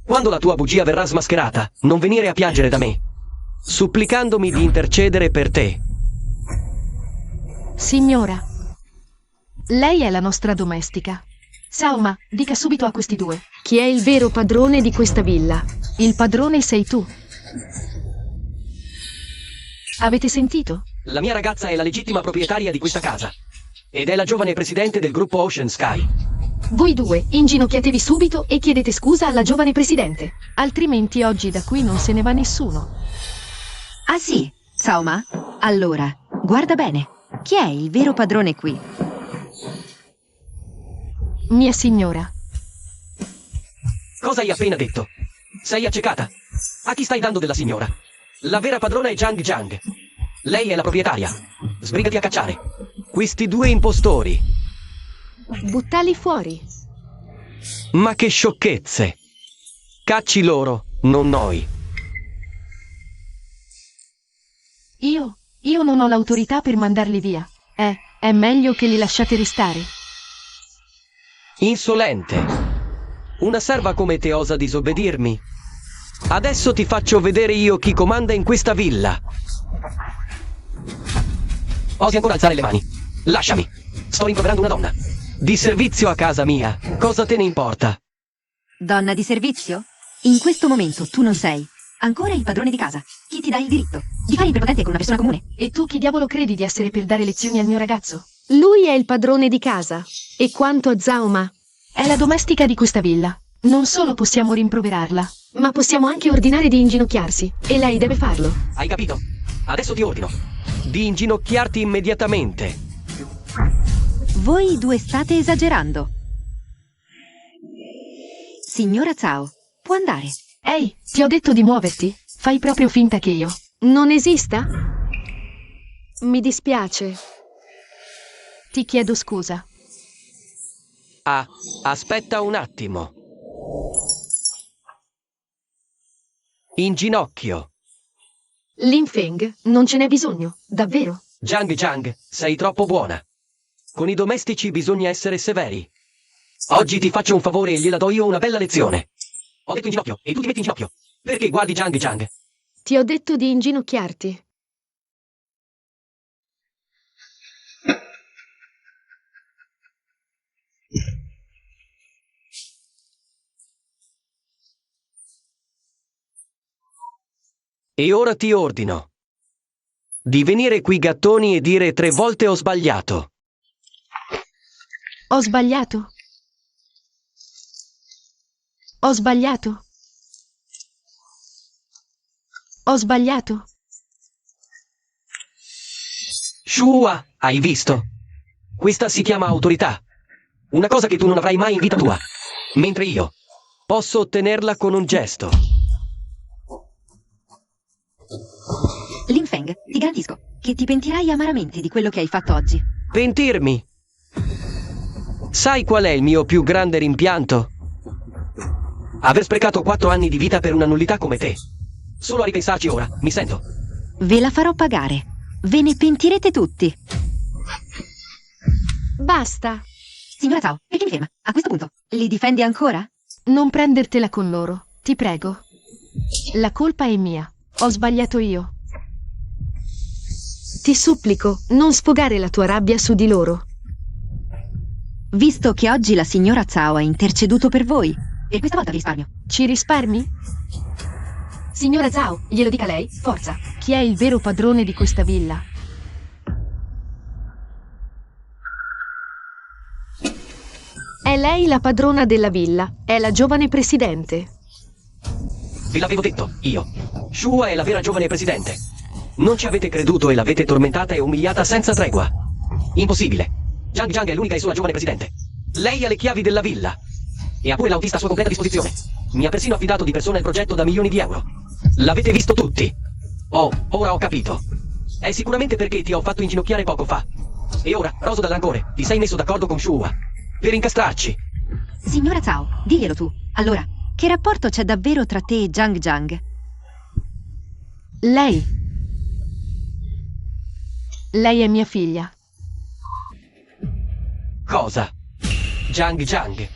quando la tua bugia verrà smascherata, non venire a piangere da me, supplicandomi di intercedere per te. Signora, lei è la nostra domestica. Saoma, dica subito a questi due chi è il vero padrone di questa villa. Il padrone sei tu. Avete sentito? La mia ragazza è la legittima proprietaria di questa casa. Ed è la giovane presidente del gruppo Ocean Sky. Voi due, inginocchiatevi subito e chiedete scusa alla giovane presidente. Altrimenti oggi da qui non se ne va nessuno. Ah sì, Saoma? Allora, guarda bene. Chi è il vero padrone qui? Mia signora. Cosa hai appena detto? Sei accecata? A chi stai dando della signora? La vera padrona è Jang. Lei è la proprietaria. Sbrigati a cacciare questi due impostori. Buttali fuori. Ma che sciocchezze! Cacci loro, non noi. Io non ho l'autorità per mandarli via. È meglio che li lasciate restare. Insolente. Una serva come te osa disobbedirmi? Adesso ti faccio vedere io chi comanda in questa villa. Osi ancora alzare le mani. Lasciami. Sto rimproverando una donna. Di servizio a casa mia. Cosa te ne importa? Donna di servizio? In questo momento tu non sei ancora il padrone di casa. Chi ti dà il diritto di fare il prepotente con una persona comune? E tu chi diavolo credi di essere per dare lezioni al mio ragazzo? Lui è il padrone di casa. E quanto a Zauma, è la domestica di questa villa. Non solo possiamo rimproverarla, ma possiamo anche ordinare di inginocchiarsi. E lei deve farlo. Hai capito? Adesso ti ordino di inginocchiarti immediatamente. Voi due state esagerando. Signora Zhao, può andare. Ehi, ti ho detto di muoverti. Fai proprio finta che io non esista? Mi dispiace. Ti chiedo scusa. Ah, aspetta un attimo. In ginocchio. Lin Feng, non ce n'è bisogno, davvero. Zhang, sei troppo buona. Con i domestici bisogna essere severi. Oggi ti faccio un favore e gliela do io una bella lezione. Ho detto in ginocchio e tu ti metti in ginocchio. Perché guardi Zhang? Ti ho detto di inginocchiarti. E ora ti ordino di venire qui gattoni e dire 3 volte ho sbagliato. Ho sbagliato? Ho sbagliato? Ho sbagliato? Shua, hai visto? Questa si chiama autorità. Una cosa che tu non avrai mai in vita tua. Mentre io posso ottenerla con un gesto. Lin Feng, ti garantisco che ti pentirai amaramente di quello che hai fatto oggi. Pentirmi? Sai qual è il mio più grande rimpianto? Aver sprecato 4 anni di vita per una nullità come te. Solo a ripensarci ora, mi sento. Ve la farò pagare. Ve ne pentirete tutti. Basta. Signora Zhao, perché mi ferma? A questo punto, li difendi ancora? Non prendertela con loro, ti prego. La colpa è mia. Ho sbagliato io. Ti supplico, non sfogare la tua rabbia su di loro. Visto che oggi la signora Zhao ha interceduto per voi, e questa volta vi risparmio. Ci risparmi? Signora Zhao, glielo dica lei, forza. Chi è il vero padrone di questa villa? È lei la padrona della villa, è la giovane presidente. Ve l'avevo detto, io. Shua è la vera giovane presidente. Non ci avete creduto e l'avete tormentata e umiliata senza tregua. Impossibile. Zhang è l'unica e sola giovane presidente. Lei ha le chiavi della villa. E ha pure l'autista a sua completa disposizione. Mi ha persino affidato di persona il progetto da milioni di euro. L'avete visto tutti. Oh, ora ho capito. È sicuramente perché ti ho fatto inginocchiare poco fa. E ora, roso dal rancore, ti sei messo d'accordo con Shua. Per incastrarci. Signora Zhao, diglielo tu. Allora, che rapporto c'è davvero tra te e Zhang? Lei è mia figlia. Cosa? Zhang.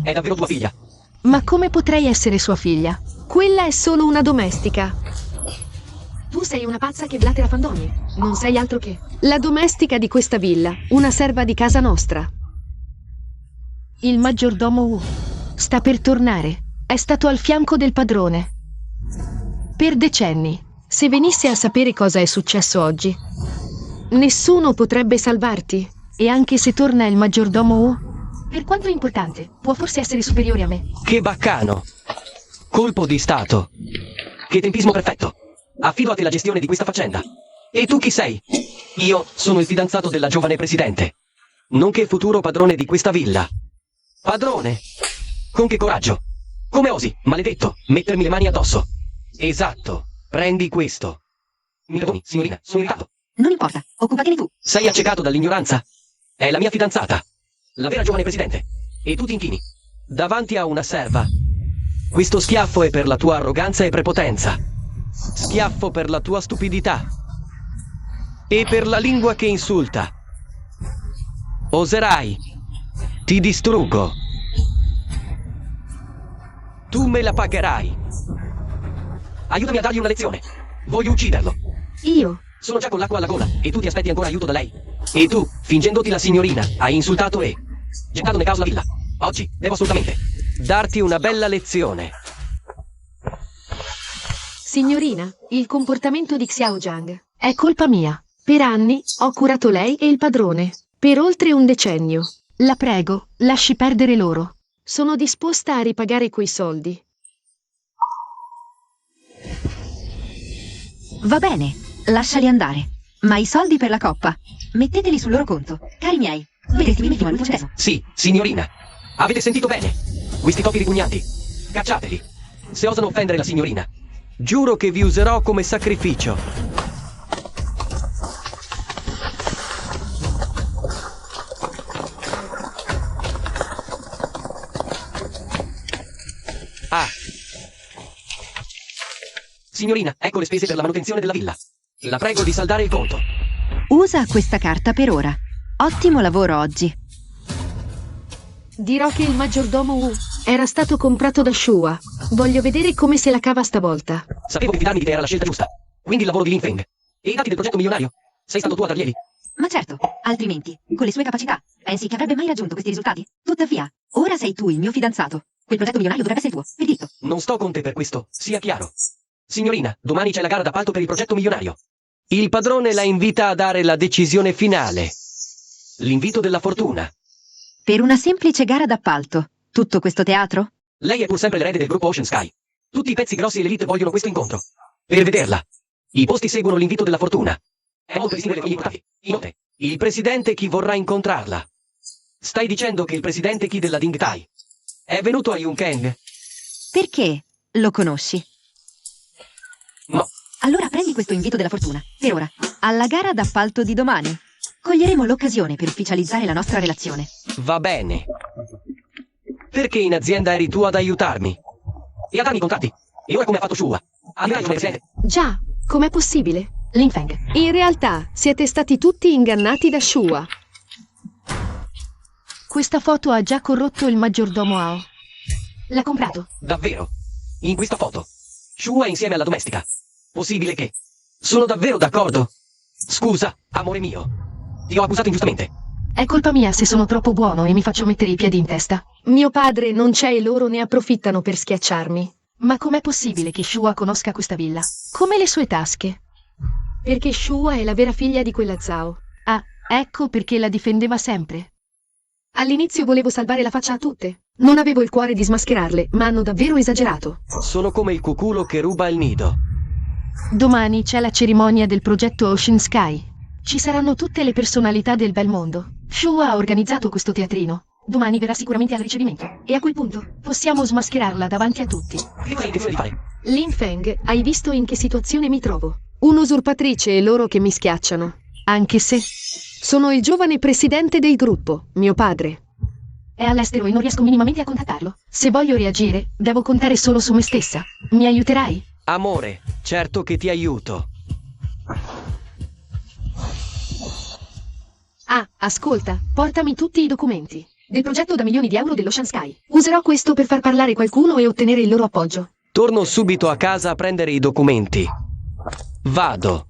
È davvero tua figlia? Ma come potrei essere sua figlia? Quella è solo una domestica. Tu sei una pazza che blatera fandonie. Non sei altro che la domestica di questa villa, una serva di casa nostra. Il maggiordomo Wu sta per tornare. È stato al fianco del padrone per decenni. Se venisse a sapere cosa è successo oggi, nessuno potrebbe salvarti. E anche se torna il maggiordomo Wu, per quanto importante, può forse essere superiore a me. Che baccano! Colpo di stato. Che tempismo perfetto. Affido a te la gestione di questa faccenda. E tu chi sei? Io sono il fidanzato della giovane presidente, nonché futuro padrone di questa villa. Padrone? Con che coraggio? Come osi, maledetto, mettermi le mani addosso? Esatto, prendi questo. Mi perdoni, signorina, sono irritato. Non importa, occupatene tu. Sei accecato dall'ignoranza? È la mia fidanzata, la vera giovane presidente. E tu ti inchini davanti a una serva. Questo schiaffo è per la tua arroganza e prepotenza. Schiaffo per la tua stupidità. E per la lingua che insulta. Oserai. Ti distruggo. Tu me la pagherai. Aiutami a dargli una lezione. Voglio ucciderlo. Io? Sono già con l'acqua alla gola e tu ti aspetti ancora aiuto da lei. E tu, fingendoti la signorina, hai insultato e gettato nel caos la villa. Oggi devo assolutamente darti una bella lezione. Signorina, il comportamento di Xiao Zhang è colpa mia. Per anni ho curato lei e il padrone. Per oltre un decennio. La prego, lasci perdere loro. Sono disposta a ripagare quei soldi. Va bene, lasciali andare. Ma i soldi per la coppa, metteteli sul loro conto. Cari miei, vedrete fino all'ultimo centesimo. Sì, signorina. Avete sentito bene? Questi topi ripugnanti. Cacciateli. Se osano offendere la signorina, giuro che vi userò come sacrificio. Ah. Signorina, ecco le spese per la manutenzione della villa. La prego di saldare il conto. Usa questa carta per ora. Ottimo lavoro oggi. Dirò che il maggiordomo Wu era stato comprato da Shua. Voglio vedere come se la cava stavolta. Sapevo che fidarmi di te era la scelta giusta. Quindi il lavoro di Lin Feng. E i dati del progetto milionario? Sei stato tu a darglieli? Ma certo, altrimenti, con le sue capacità, pensi che avrebbe mai raggiunto questi risultati? Tuttavia, ora sei tu il mio fidanzato. Quel progetto milionario dovrebbe essere tuo, per diritto. Non sto con te per questo, sia chiaro. Signorina, domani c'è la gara d'appalto per il progetto milionario. Il padrone la invita a dare la decisione finale. L'invito della fortuna. Per una semplice gara d'appalto. Tutto questo teatro? Lei è pur sempre l'erede del gruppo Ocean Sky. Tutti i pezzi grossi e l'elite vogliono questo incontro. Per vederla. I posti seguono l'invito della fortuna. È molto distinguere le famiglie importanti. Inoltre, il presidente Qi vorrà incontrarla. Stai dicendo che il presidente Qi della Ding Tai è venuto a Yunkeng? Perché? Lo conosci? No. Allora prendi questo invito della fortuna, per ora, alla gara d'appalto di domani. Coglieremo l'occasione per ufficializzare la nostra relazione. Va bene. Perché in azienda eri tu ad aiutarmi? E a darmi i contratti? E ora come ha fatto Shua? Arriverai come presidente? Già, com'è possibile? Lin Feng, in realtà siete stati tutti ingannati da Shua. Questa foto ha già corrotto il maggiordomo Ao. L'ha comprato. Davvero? In questa foto? Shua è insieme alla domestica. Possibile che... Sono davvero d'accordo? Scusa, amore mio. Ti ho accusato ingiustamente. È colpa mia se sono troppo buono e mi faccio mettere i piedi in testa. Mio padre non c'è e loro ne approfittano per schiacciarmi. Ma com'è possibile che Shua conosca questa villa? Come le sue tasche? Perché Shua è la vera figlia di quella Zhao. Ah, ecco perché la difendeva sempre. All'inizio volevo salvare la faccia a tutte. Non avevo il cuore di smascherarle, ma hanno davvero esagerato. Sono come il cuculo che ruba il nido. Domani c'è la cerimonia del progetto Ocean Sky. Ci saranno tutte le personalità del bel mondo. Shua ha organizzato questo teatrino. Domani verrà sicuramente al ricevimento. E a quel punto possiamo smascherarla davanti a tutti. Che cosa hai intenzione di fare? Lin Feng, hai visto in che situazione mi trovo? Un'usurpatrice e loro che mi schiacciano. Anche se sono il giovane presidente del gruppo, mio padre. È all'estero e non riesco minimamente a contattarlo. Se voglio reagire, devo contare solo su me stessa. Mi aiuterai? Amore, certo che ti aiuto. Ah, ascolta, portami tutti i documenti del progetto da milioni di euro dell'Ocean Sky. Userò questo per far parlare qualcuno e ottenere il loro appoggio. Torno subito a casa a prendere i documenti. Vado.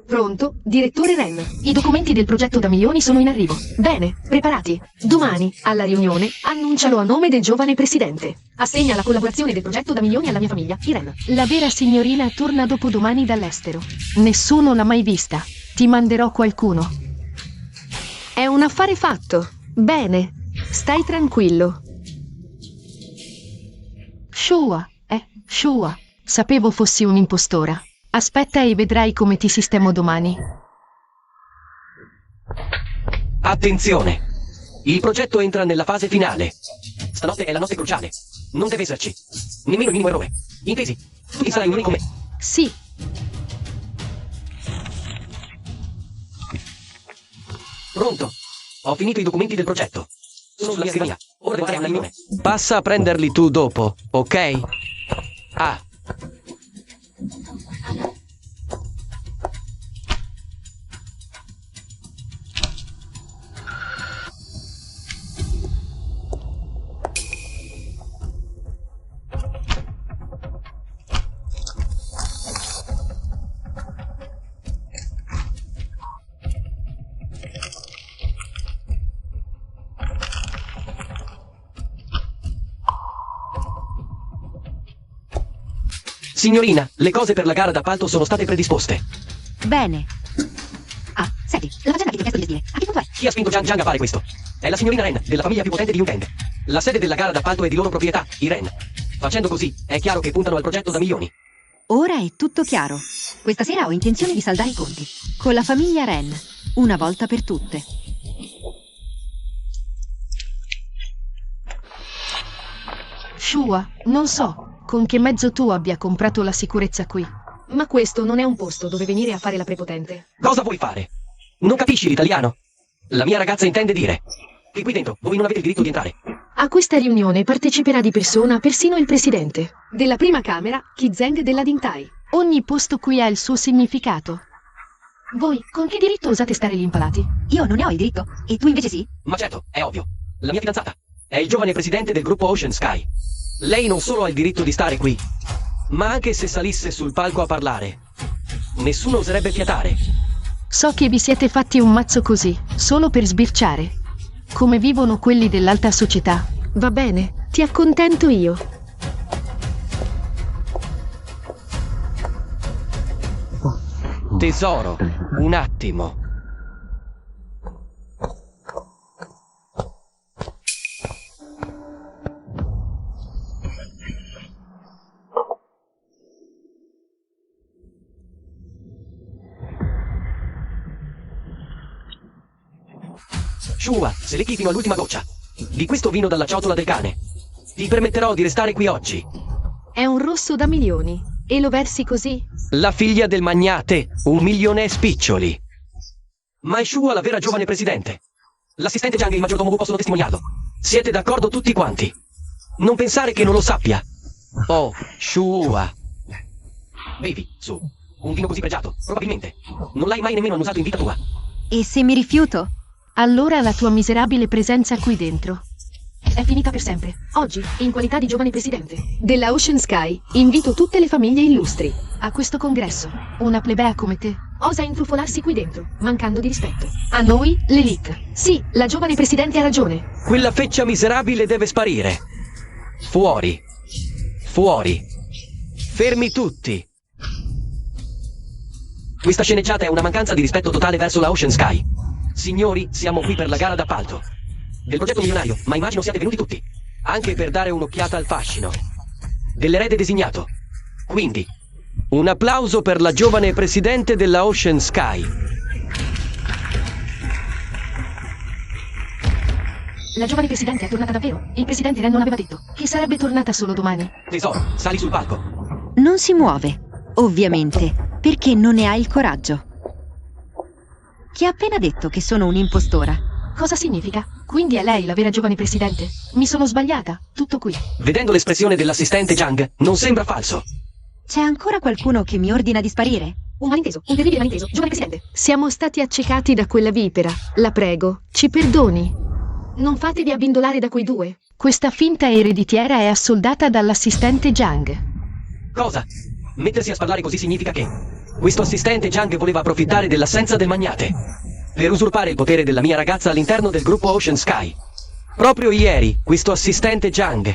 Pronto, direttore Ren. I documenti del progetto da milioni sono in arrivo. Bene, preparati. Domani, alla riunione, annuncialo a nome del giovane presidente. Assegna la collaborazione del progetto da milioni alla mia famiglia, Irene. La vera signorina torna dopodomani dall'estero. Nessuno l'ha mai vista. Ti manderò qualcuno. È un affare fatto. Bene, stai tranquillo. Shua, Shua. Sapevo fossi un'impostora. Aspetta e vedrai come ti sistemo domani. Attenzione! Il progetto entra nella fase finale. Stanotte è la notte cruciale. Non deve esserci nemmeno il minimo errore. Intesi? Tu sarai un con me. Sì. Pronto? Ho finito i documenti del progetto. Sono sulla mia scrivania. Ora devo andare alla riunione. Passa a prenderli tu dopo, ok? Ah. Signorina, le cose per la gara d'appalto sono state predisposte. Bene. Ah, senti, la faccenda che ti ho chiesto di dire, a che punto è? Chi ha spinto Jiang a fare questo? È la signorina Ren, della famiglia più potente di Yunpeng. La sede della gara d'appalto è di loro proprietà, i Ren. Facendo così, è chiaro che puntano al progetto da milioni. Ora è tutto chiaro. Questa sera ho intenzione di saldare i conti. Con la famiglia Ren. Una volta per tutte. Shua, non so con che mezzo tu abbia comprato la sicurezza qui, ma questo non è un posto dove venire a fare la prepotente. Cosa vuoi fare? Non capisci l'italiano? La mia ragazza intende dire che qui dentro voi non avete il diritto di entrare. A questa riunione parteciperà di persona persino il presidente della prima camera, Qi Zheng della Dintai. Ogni posto qui ha il suo significato. Voi con che diritto osate stare lì impalati? Io non ne ho il diritto. E tu invece sì? Ma certo, è ovvio. La mia fidanzata è il giovane presidente del gruppo Ocean Sky. Lei non solo ha il diritto di stare qui, ma anche se salisse sul palco a parlare, nessuno oserebbe fiatare. So che vi siete fatti un mazzo così, solo per sbirciare. Come vivono quelli dell'alta società. Va bene, ti accontento io. Tesoro, un attimo. Shua, se lecchi fino all'ultima goccia di questo vino dalla ciotola del cane, ti permetterò di restare qui oggi. È un rosso da milioni. E lo versi così? La figlia del magnate, 1 milione e spiccioli. Ma è Shua la vera giovane presidente. L'assistente Jiang e il maggiordomo Wu possono testimoniarlo. Siete d'accordo tutti quanti? Non pensare che non lo sappia. Oh, Shua. Bevi, su. Un vino così pregiato, probabilmente non l'hai mai nemmeno annusato in vita tua. E se mi rifiuto? Allora la tua miserabile presenza qui dentro è finita per sempre. Oggi, in qualità di giovane presidente della Ocean Sky, invito tutte le famiglie illustri a questo congresso. Una plebea come te osa intrufolarsi qui dentro, mancando di rispetto a noi, l'elite. Sì, la giovane presidente ha ragione. Quella feccia miserabile deve sparire. Fuori. Fuori. Fermi tutti. Questa sceneggiata è una mancanza di rispetto totale verso la Ocean Sky. Signori, siamo qui per la gara d'appalto del progetto milionario, ma immagino siate venuti tutti anche per dare un'occhiata al fascino dell'erede designato. Quindi, un applauso per la giovane presidente della Ocean Sky. La giovane presidente è tornata davvero. Il presidente Ren non aveva detto che sarebbe tornata solo domani. Tesoro, sali sul palco. Non si muove, ovviamente, perché non ne ha il coraggio. Chi ha appena detto che sono un'impostora? Cosa significa? Quindi è lei la vera giovane presidente? Mi sono sbagliata, tutto qui. Vedendo l'espressione dell'assistente Jiang, non sembra falso. C'è ancora qualcuno che mi ordina di sparire? Un malinteso, un terribile malinteso, giovane presidente. Siamo stati accecati da quella vipera. La prego, ci perdoni. Non fatevi abbindolare da quei due. Questa finta ereditiera è assoldata dall'assistente Jiang. Cosa? Mettersi a sparlare così significa che questo assistente Jiang voleva approfittare dell'assenza del magnate per usurpare il potere della mia ragazza all'interno del gruppo Ocean Sky. Proprio ieri, questo assistente Jiang,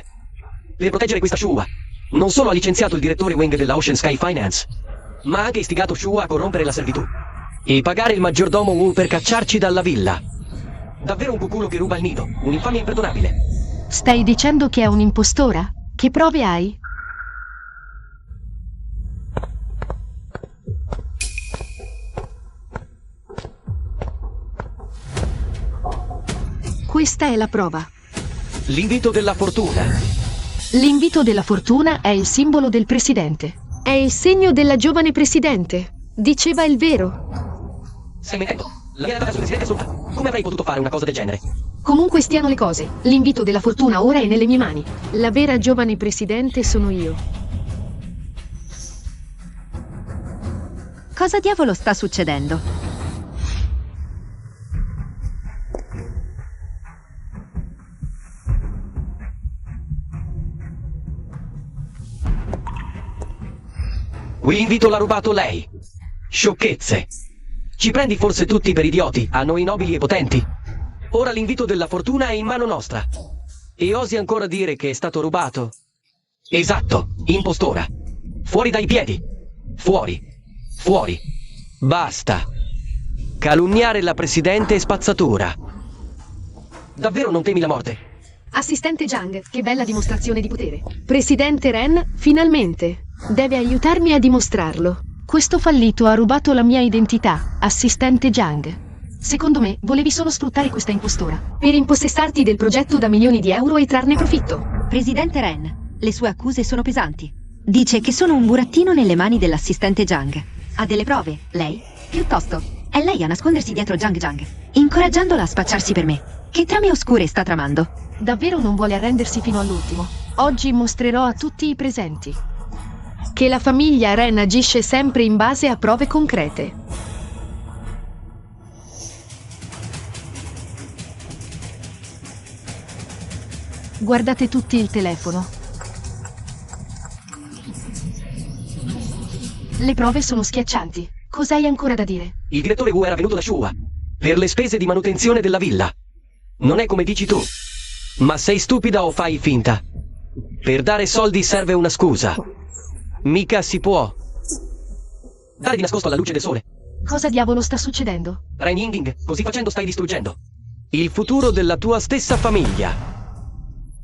per proteggere questa Shua, non solo ha licenziato il direttore Weng della Ocean Sky Finance, ma ha anche istigato Shua a corrompere la servitù e pagare il maggiordomo Wu per cacciarci dalla villa. Davvero un cuculo che ruba il nido, un'infamia imperdonabile. Stai dicendo che è un'impostora? Che prove hai? Questa è la prova. L'invito della fortuna. L'invito della fortuna è il simbolo del presidente. È il segno della giovane presidente. Diceva il vero. Stai mentendo? La mia ragazza presidente è solta. Come avrei potuto fare una cosa del genere? Comunque stiano le cose, l'invito della fortuna ora è nelle mie mani. La vera giovane presidente sono io. Cosa diavolo sta succedendo? Quell'invito l'ha rubato lei. Sciocchezze. Ci prendi forse tutti per idioti, a noi nobili e potenti? Ora l'invito della fortuna è in mano nostra. E osi ancora dire che è stato rubato? Esatto, impostora. Fuori dai piedi! Fuori! Fuori! Basta! Calunniare la Presidente è spazzatura. Davvero non temi la morte? Assistente Jang, che bella dimostrazione di potere. Presidente Ren, finalmente. Deve aiutarmi a dimostrarlo. Questo fallito ha rubato la mia identità, assistente Jang. Secondo me, volevi solo sfruttare questa impostora per impossessarti del progetto da milioni di euro e trarne profitto. Presidente Ren, le sue accuse sono pesanti. Dice che sono un burattino nelle mani dell'assistente Jang. Ha delle prove, lei? Piuttosto, è lei a nascondersi dietro Jang, incoraggiandola a spacciarsi per me. Che trame oscure sta tramando? Davvero non vuole arrendersi fino all'ultimo. Oggi mostrerò a tutti i presenti che la famiglia Ren agisce sempre in base a prove concrete. Guardate tutti il telefono. Le prove sono schiaccianti. Cos'hai ancora da dire? Il direttore Wu era venuto da Shua per le spese di manutenzione della villa. Non è come dici tu. Ma sei stupida o fai finta? Per dare soldi serve una scusa. Mica si può dare di nascosto alla luce del sole. Cosa diavolo sta succedendo? Ren Yingling, così facendo stai distruggendo il futuro della tua stessa famiglia.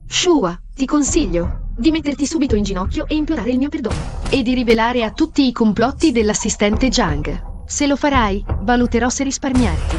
Shua, ti consiglio di metterti subito in ginocchio e implorare il mio perdono. E di rivelare a tutti i complotti dell'assistente Jang. Se lo farai, valuterò se risparmiarti.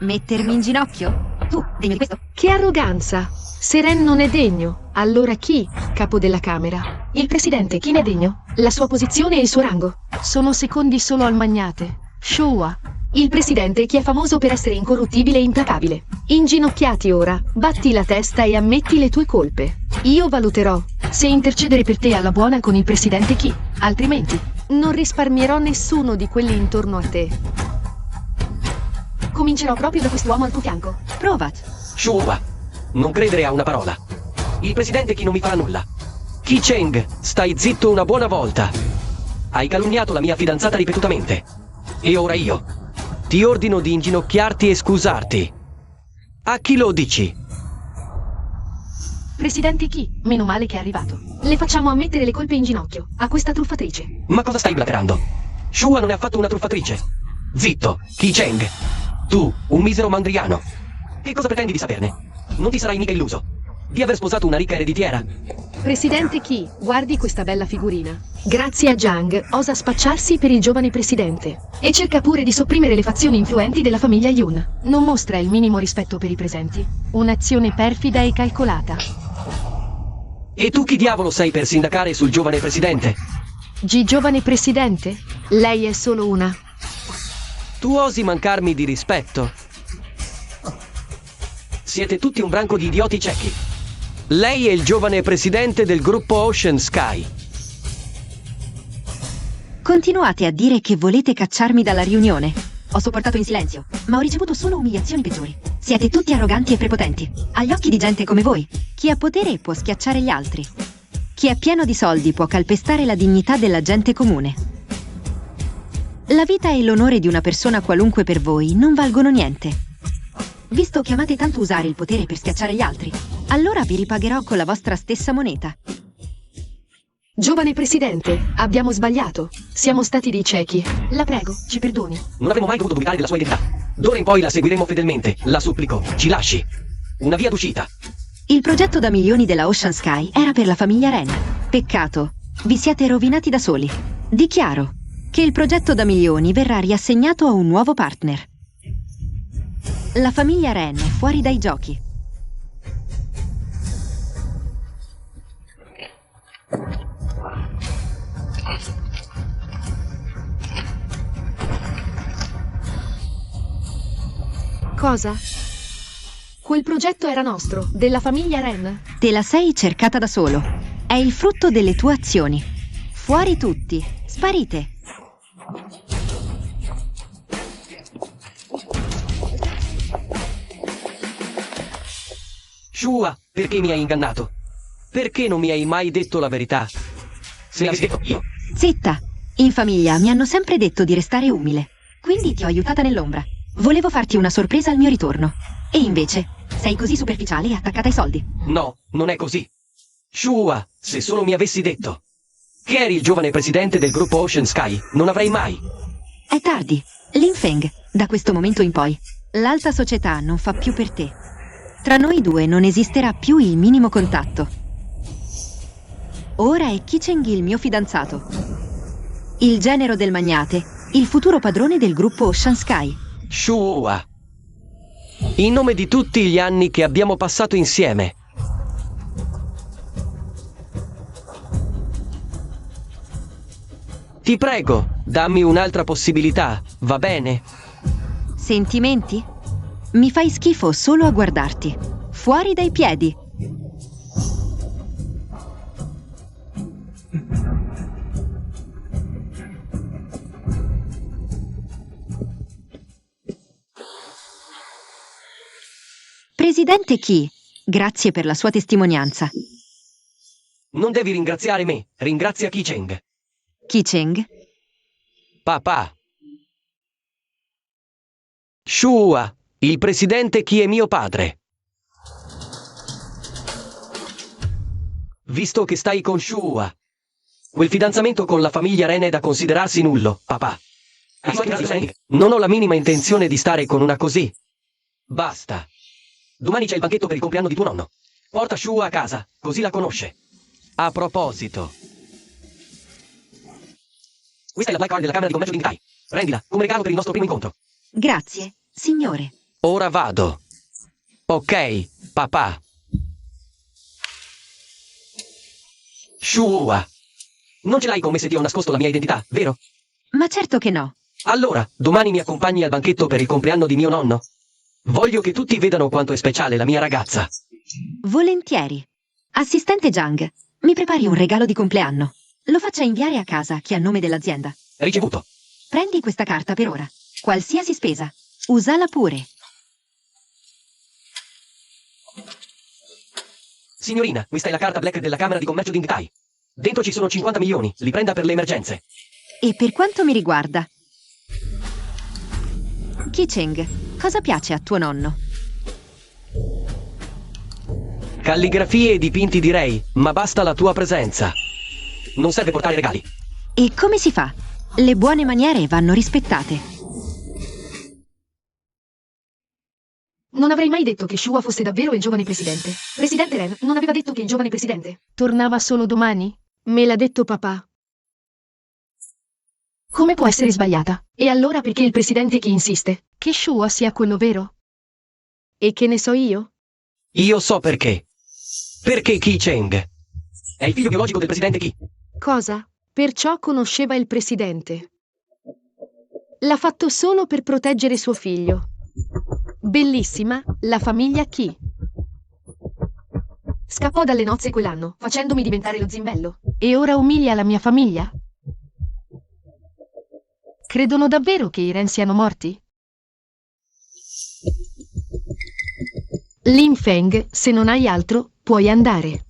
Mettermi in ginocchio? Tu, degno di questo? Che arroganza! Se Ren non è degno, allora chi? Capo della Camera. Il presidente, chi ne è degno? La sua posizione e il suo rango sono secondi solo al magnate. Shua. Il presidente, chi è famoso per essere incorruttibile e implacabile. Inginocchiati ora, batti la testa e ammetti le tue colpe. Io valuterò se intercedere per te alla buona con il presidente chi. Altrimenti, non risparmierò nessuno di quelli intorno a te. Comincerò proprio da quest'uomo al tuo fianco. Provaci. Shua, non credere a una parola. Il presidente Qi non mi farà nulla. Qi Cheng, stai zitto una buona volta. Hai calunniato la mia fidanzata ripetutamente. E ora io ti ordino di inginocchiarti e scusarti. A chi lo dici? Presidente Qi, meno male che è arrivato. Le facciamo ammettere le colpe in ginocchio a questa truffatrice. Ma cosa stai blaterando? Shua non è affatto una truffatrice. Zitto, Qi Cheng. Tu, un misero mandriano. Che cosa pretendi di saperne? Non ti sarai mica illuso di aver sposato una ricca ereditiera. Presidente Qi, guardi questa bella figurina. Grazie a Jang, osa spacciarsi per il giovane presidente. E cerca pure di sopprimere le fazioni influenti della famiglia Yun. Non mostra il minimo rispetto per i presenti. Un'azione perfida e calcolata. E tu chi diavolo sei per sindacare sul giovane presidente? Giovane presidente? Lei è solo una. Tu osi mancarmi di rispetto? Siete tutti un branco di idioti ciechi. Lei è il giovane presidente del gruppo Ocean Sky. Continuate a dire che volete cacciarmi dalla riunione. Ho sopportato in silenzio, ma ho ricevuto solo umiliazioni peggiori. Siete tutti arroganti e prepotenti, agli occhi di gente come voi. Chi ha potere può schiacciare gli altri. Chi è pieno di soldi può calpestare la dignità della gente comune. La vita e l'onore di una persona qualunque per voi non valgono niente. Visto che amate tanto usare il potere per schiacciare gli altri, allora vi ripagherò con la vostra stessa moneta. Giovane presidente, abbiamo sbagliato. Siamo stati dei ciechi. La prego, ci perdoni. Non avremmo mai dovuto dubitare della sua identità. D'ora in poi la seguiremo fedelmente. La supplico, ci lasci una via d'uscita. Il progetto da milioni della Ocean Sky era per la famiglia Ren. Peccato, vi siete rovinati da soli. Dichiaro che il progetto da milioni verrà riassegnato a un nuovo partner. La famiglia Ren è fuori dai giochi. Cosa? Quel progetto era nostro, della famiglia Ren. Te la sei cercata da solo. È il frutto delle tue azioni. Fuori tutti. Sparite. Shua, perché mi hai ingannato? Perché non mi hai mai detto la verità? Se l'avessi detto io. Zitta. In famiglia mi hanno sempre detto di restare umile. Quindi ti ho aiutata nell'ombra. Volevo farti una sorpresa al mio ritorno. E invece, sei così superficiale e attaccata ai soldi. No, non è così. Shua, se solo mi avessi detto Che eri il giovane presidente del gruppo Ocean Sky, non avrei mai. È tardi. Lin Feng, da questo momento in poi, l'alta società non fa più per te. Tra noi due non esisterà più il minimo contatto. Ora è Qi Cheng il mio fidanzato. Il genero del magnate, il futuro padrone del gruppo Ocean Sky. Shua. In nome di tutti gli anni che abbiamo passato insieme. Ti prego, dammi un'altra possibilità, va bene? Sentimenti? Mi fai schifo solo a guardarti. Fuori dai piedi. Presidente Qi, grazie per la sua testimonianza. Non devi ringraziare me, ringrazia Qi Cheng. Qi Cheng? Papà. Shua, il presidente Qi è mio padre. Visto che stai con Shua, quel fidanzamento con la famiglia Ren è da considerarsi nullo, papà. Non ho la minima intenzione di stare con una così. Basta. Domani c'è il banchetto per il compleanno di tuo nonno. Porta Shua a casa, così la conosce. A proposito, questa è la black card della Camera di Commercio di Ingtai. Prendila, come regalo per il nostro primo incontro. Grazie, signore. Ora vado. Ok, papà. Shua, non ce l'hai con me se ti ho nascosto la mia identità, vero? Ma certo che no. Allora, domani mi accompagni al banchetto per il compleanno di mio nonno? Voglio che tutti vedano quanto è speciale la mia ragazza. Volentieri. Assistente Zhang, mi prepari un regalo di compleanno. Lo faccia inviare a casa, che ha nome dell'azienda. Ricevuto. Prendi questa carta per ora. Qualsiasi spesa. Usala pure. Signorina, questa è la carta black della Camera di Commercio di Ingtai. Dentro ci sono 50 milioni, li prenda per le emergenze. E per quanto mi riguarda... Qi Cheng, cosa piace a tuo nonno? Calligrafie e dipinti direi, ma basta la tua presenza. Non serve portare regali. E come si fa? Le buone maniere vanno rispettate. Non avrei mai detto che Shua fosse davvero il giovane presidente. Presidente Ren non aveva detto che il giovane presidente tornava solo domani? Me l'ha detto papà. Come può essere sbagliata? E allora perché il presidente Qi insiste che Shua sia quello vero? E che ne so io? Io so perché. Perché Qi Cheng è il figlio biologico del presidente Qi. Cosa? Perciò conosceva il presidente. L'ha fatto solo per proteggere suo figlio. Bellissima, la famiglia Qi. Scappò dalle nozze quell'anno, facendomi diventare lo zimbello. E ora umilia la mia famiglia? Credono davvero che i Ren siano morti? Lin Feng, se non hai altro, puoi andare.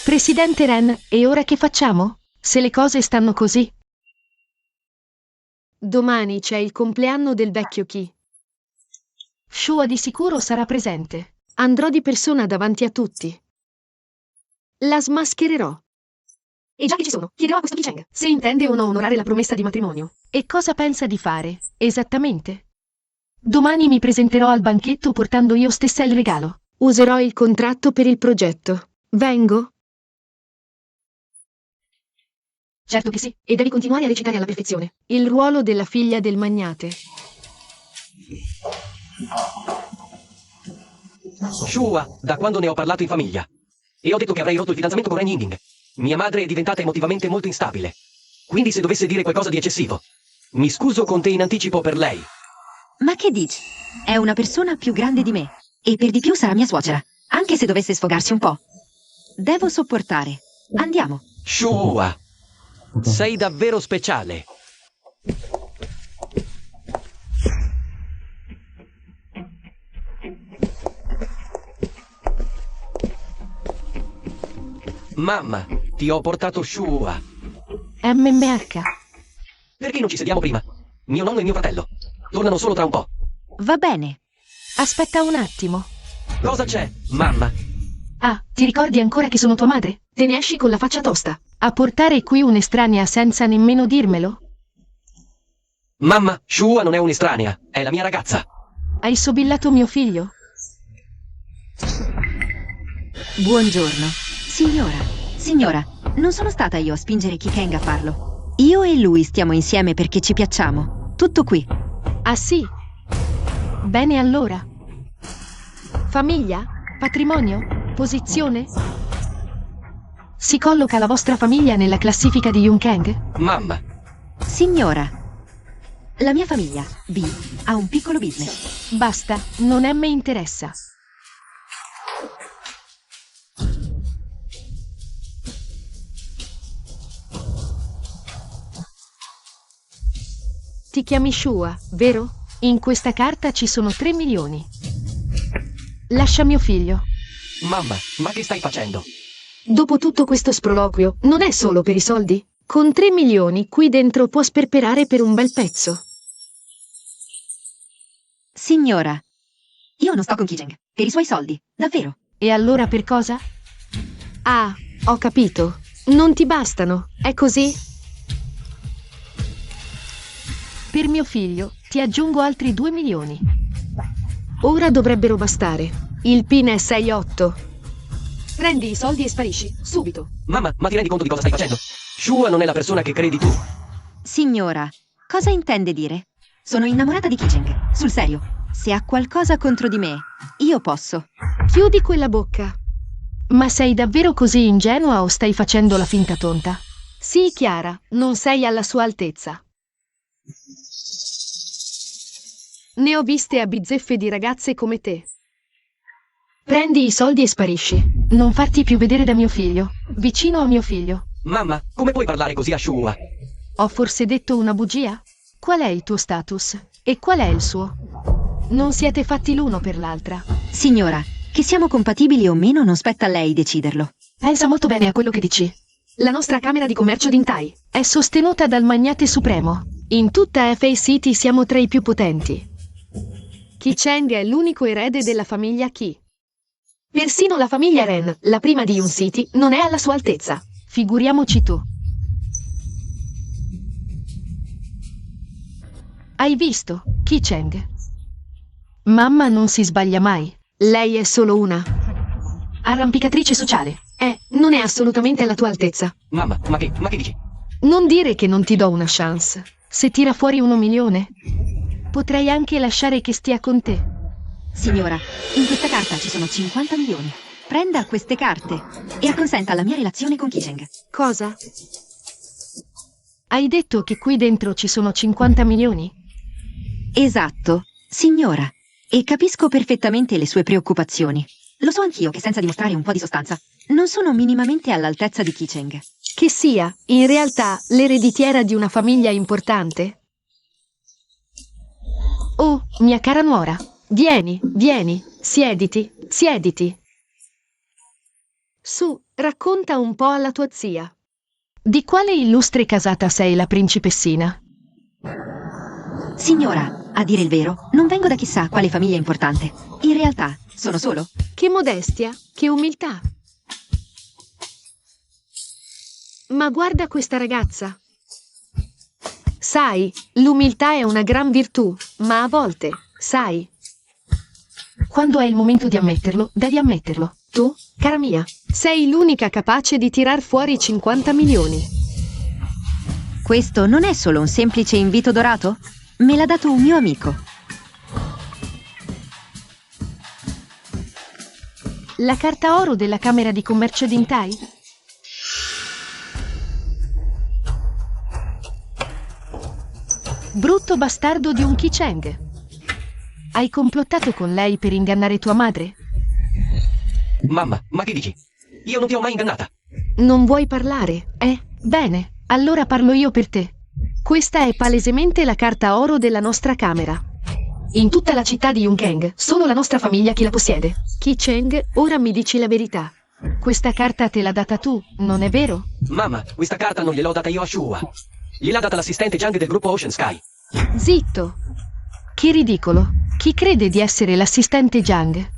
Presidente Ren, e ora che facciamo? Se le cose stanno così. Domani c'è il compleanno del vecchio Qi. Shua di sicuro sarà presente. Andrò di persona davanti a tutti. La smaschererò. E già che ci sono, chiederò a questo Qi Cheng se intende o no onorare la promessa di matrimonio. E cosa pensa di fare, esattamente? Domani mi presenterò al banchetto portando io stessa il regalo. Userò il contratto per il progetto. Vengo? Certo che sì, e devi continuare a recitare alla perfezione il ruolo della figlia del magnate. Shua, da quando ne ho parlato in famiglia. E ho detto che avrei rotto il fidanzamento con Ren Yingling. Mia madre è diventata emotivamente molto instabile. Quindi se dovesse dire qualcosa di eccessivo, mi scuso con te in anticipo per lei. Ma che dici? È una persona più grande di me. E per di più sarà mia suocera, anche se dovesse sfogarsi un po'. Devo sopportare. Andiamo. Shua, sei davvero speciale. Mamma, ti ho portato Shua. MMH. Perché non ci sediamo prima? Mio nonno e mio fratello tornano solo tra un po'. Va bene. Aspetta un attimo. Cosa c'è, mamma? Ah, ti ricordi ancora che sono tua madre? Te ne esci con la faccia tosta. A portare qui un'estranea senza nemmeno dirmelo? Mamma, Shua non è un'estranea, è la mia ragazza. Hai sobillato mio figlio? Buongiorno. Signora, non sono stata io a spingere Kikeng a farlo. Io e lui stiamo insieme perché ci piacciamo. Tutto qui. Ah sì? Bene allora. Famiglia? Patrimonio? Posizione? Si colloca la vostra famiglia nella classifica di Yunkang? Mamma, Signora, la mia famiglia, B, ha un piccolo business. Basta, non mi interessa. Ti chiami Shua, vero? In questa carta ci sono 3 milioni. Lascia mio figlio. mamma, ma che stai facendo? Dopo tutto questo sproloquio, non è solo per i soldi? Con 3 milioni qui dentro può sperperare per un bel pezzo. Signora, io non sto con Kijeng, per i suoi soldi, davvero. E allora per cosa? Ah, ho capito. Non ti bastano, è così? Per mio figlio ti aggiungo altri 2 milioni. Ora dovrebbero bastare. Il PIN è 68. Prendi i soldi e sparisci, subito. Mamma, ma ti rendi conto di cosa stai facendo? Shua non è la persona che credi tu. Signora, cosa intende dire? Sono innamorata di Kijeng, sul serio. Se ha qualcosa contro di me, io posso. Chiudi quella bocca. Ma sei davvero così ingenua o stai facendo la finta tonta? Sì, Chiara, non sei alla sua altezza. Ne ho viste a bizzeffe di ragazze come te. Prendi i soldi e sparisci. Non farti più vedere da mio figlio. Vicino a mio figlio. Mamma, come puoi parlare così a Shua? Ho forse detto una bugia? Qual è il tuo status? E qual è il suo? Non siete fatti l'uno per l'altra. Signora, che siamo compatibili o meno non spetta a lei deciderlo. Pensa molto bene a quello che dici. La nostra Camera di Commercio d'Intai è sostenuta dal magnate supremo. In tutta FA City siamo tra i più potenti. Qi Cheng è l'unico erede della famiglia Qi. Persino la famiglia Ren, la prima di Yun City, non è alla sua altezza. Figuriamoci tu. Hai visto, Qi Cheng? Mamma non si sbaglia mai. Lei è solo una arrampicatrice sociale. Non è assolutamente alla tua altezza. Mamma, ma che dici? Non dire che non ti do una chance. Se tira fuori 1 milione, potrei anche lasciare che stia con te. Signora, in questa carta ci sono 50 milioni. Prenda queste carte e acconsenta alla mia relazione con Kijeng. Cosa? Hai detto che qui dentro ci sono 50 milioni? Esatto, signora. E capisco perfettamente le sue preoccupazioni. Lo so anch'io che senza dimostrare un po' di sostanza, non sono minimamente all'altezza di Kijeng. Che sia, in realtà, l'ereditiera di una famiglia importante? Oh, mia cara nuora, vieni, siediti. Su, racconta un po' alla tua zia. Di quale illustre casata sei la principessina? Signora, a dire il vero, non vengo da chissà quale famiglia importante. In realtà, sono solo... Che modestia, che umiltà. Ma guarda questa ragazza. Sai, l'umiltà è una gran virtù, ma a volte, sai, quando è il momento di ammetterlo, devi ammetterlo. Tu, cara mia, sei l'unica capace di tirar fuori 50 milioni. Questo non è solo un semplice invito dorato? Me l'ha dato un mio amico. La carta oro della Camera di Commercio d'Intai? Brutto bastardo di un Qi Cheng. Hai complottato con lei per ingannare tua madre? Mamma, ma che dici? Io non ti ho mai ingannata. Non vuoi parlare, eh? Bene, allora parlo io per te. Questa è palesemente la carta oro della nostra Camera. In tutta la città di Yunkang, solo la nostra famiglia chi la possiede. Qi Cheng, ora mi dici la verità. Questa carta te l'ha data tu, non è vero? Mamma, questa carta non gliel'ho data io a Shua. Gliel'ha data l'assistente Jiang del gruppo Ocean Sky. Zitto! Che ridicolo! Chi crede di essere l'assistente Jiang?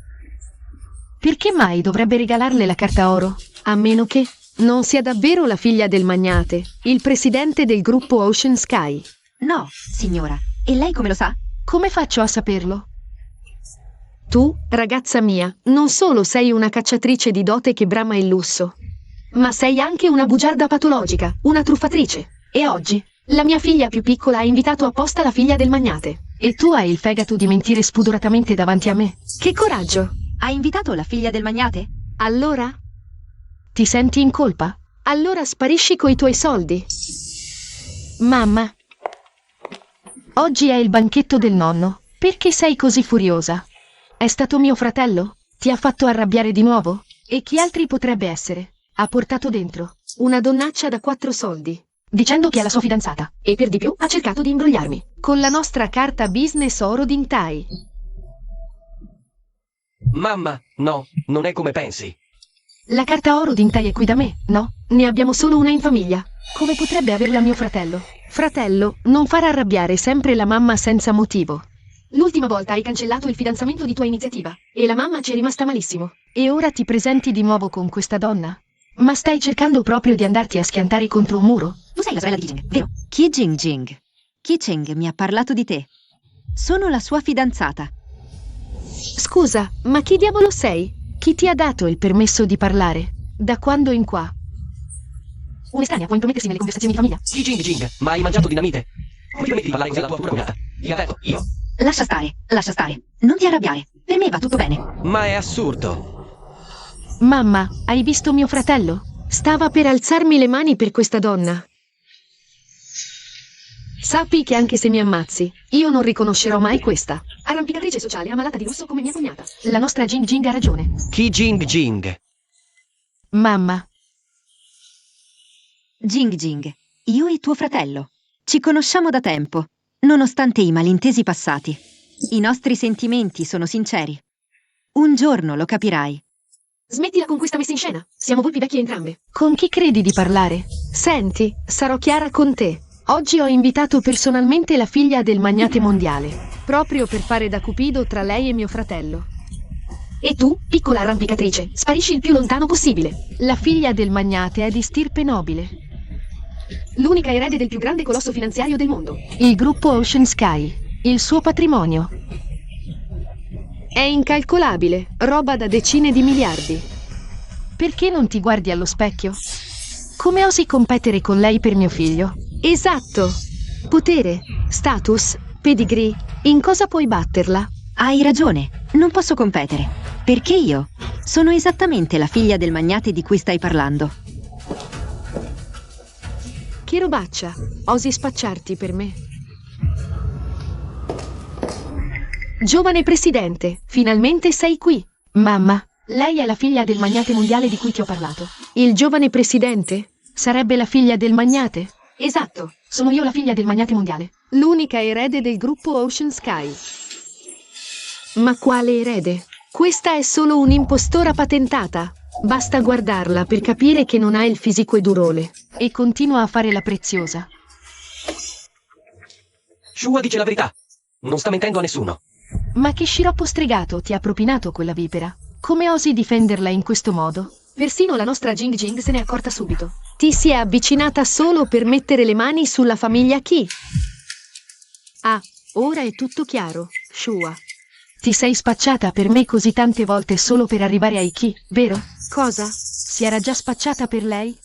Perché mai dovrebbe regalarle la carta oro? A meno che non sia davvero la figlia del magnate, il presidente del gruppo Ocean Sky. No, signora. E lei come lo sa? Come faccio a saperlo? Tu, ragazza mia, non solo sei una cacciatrice di dote che brama il lusso, ma sei anche una bugiarda patologica, una truffatrice. E oggi, la mia figlia più piccola ha invitato apposta la figlia del magnate. E tu hai il fegato di mentire spudoratamente davanti a me. Che coraggio! Ha invitato la figlia del magnate? Allora? Ti senti in colpa? Allora sparisci coi tuoi soldi. Mamma, oggi è il banchetto del nonno. Perché sei così furiosa? È stato mio fratello? Ti ha fatto arrabbiare di nuovo? E chi altri potrebbe essere? Ha portato dentro una donnaccia da 4 soldi, dicendo che è la sua fidanzata, e per di più ha cercato di imbrogliarmi con la nostra carta business oro d'Intai. Mamma, no, non è come pensi. La carta oro d'Intai è qui da me, no? Ne abbiamo solo una in famiglia. Come potrebbe averla mio fratello? Fratello, non far arrabbiare sempre la mamma senza motivo. L'ultima volta hai cancellato il fidanzamento di tua iniziativa, e la mamma ci è rimasta malissimo. E ora ti presenti di nuovo con questa donna? Ma stai cercando proprio di andarti a schiantare contro un muro? Tu sei la sorella di Jing, vero? Chi è Jing Jing? Chi Cheng mi ha parlato di te. Sono la sua fidanzata. Scusa, ma chi diavolo sei? Chi ti ha dato il permesso di parlare? Da quando in qua? Un'estranea può intromettersi nelle conversazioni di famiglia? Chi Jing Jing, ma hai mangiato dinamite? Come ti permetti di parlare così alla tua futura cognata? Ti ha detto io. Lascia stare. Non ti arrabbiare. Per me va tutto bene. Ma è assurdo. Mamma, hai visto mio fratello? Stava per alzarmi le mani per questa donna. Sappi che anche se mi ammazzi, io non riconoscerò mai questa arrampicatrice sociale ammalata di lusso come mia cognata. La nostra Jing Jing ha ragione. Chi Jing Jing? Mamma, Jing Jing, io e tuo fratello. Ci conosciamo da tempo, nonostante i malintesi passati. I nostri sentimenti sono sinceri. Un giorno lo capirai. smettila con questa messa in scena. Siamo volpi vecchie entrambe. Con chi credi di parlare? Senti, sarò chiara con te. Oggi ho invitato personalmente la figlia del magnate mondiale, proprio per fare da cupido tra lei e mio fratello. E tu, piccola arrampicatrice, sparisci il più lontano possibile. La figlia del magnate è di stirpe nobile. L'unica erede del più grande colosso finanziario del mondo. Il gruppo Ocean Sky. Il suo patrimonio è incalcolabile, roba da decine di miliardi. Perché non ti guardi allo specchio? Come osi competere con lei per mio figlio? Esatto! Potere, status, pedigree, in cosa puoi batterla? Hai ragione, non posso competere. Perché io sono esattamente la figlia del magnate di cui stai parlando. Che robaccia, osi spacciarti per me? Giovane presidente, finalmente sei qui. Mamma, lei è la figlia del magnate mondiale di cui ti ho parlato. Il giovane presidente? Sarebbe la figlia del magnate? Esatto, sono io la figlia del magnate mondiale. L'unica erede del gruppo Ocean Sky. Ma quale erede? Questa è solo un'impostora patentata. Basta guardarla per capire che non ha il fisico edurole. E continua a fare la preziosa. Shua dice la verità. Non sta mentendo a nessuno. Ma che sciroppo stregato ti ha propinato quella vipera? Come osi difenderla in questo modo? Persino la nostra Jing Jing se n'è accorta subito. Ti si è avvicinata solo per mettere le mani sulla famiglia Qi. Ah, ora è tutto chiaro, Shua. Ti sei spacciata per me così tante volte solo per arrivare ai Qi, vero? Cosa? Si era già spacciata per lei?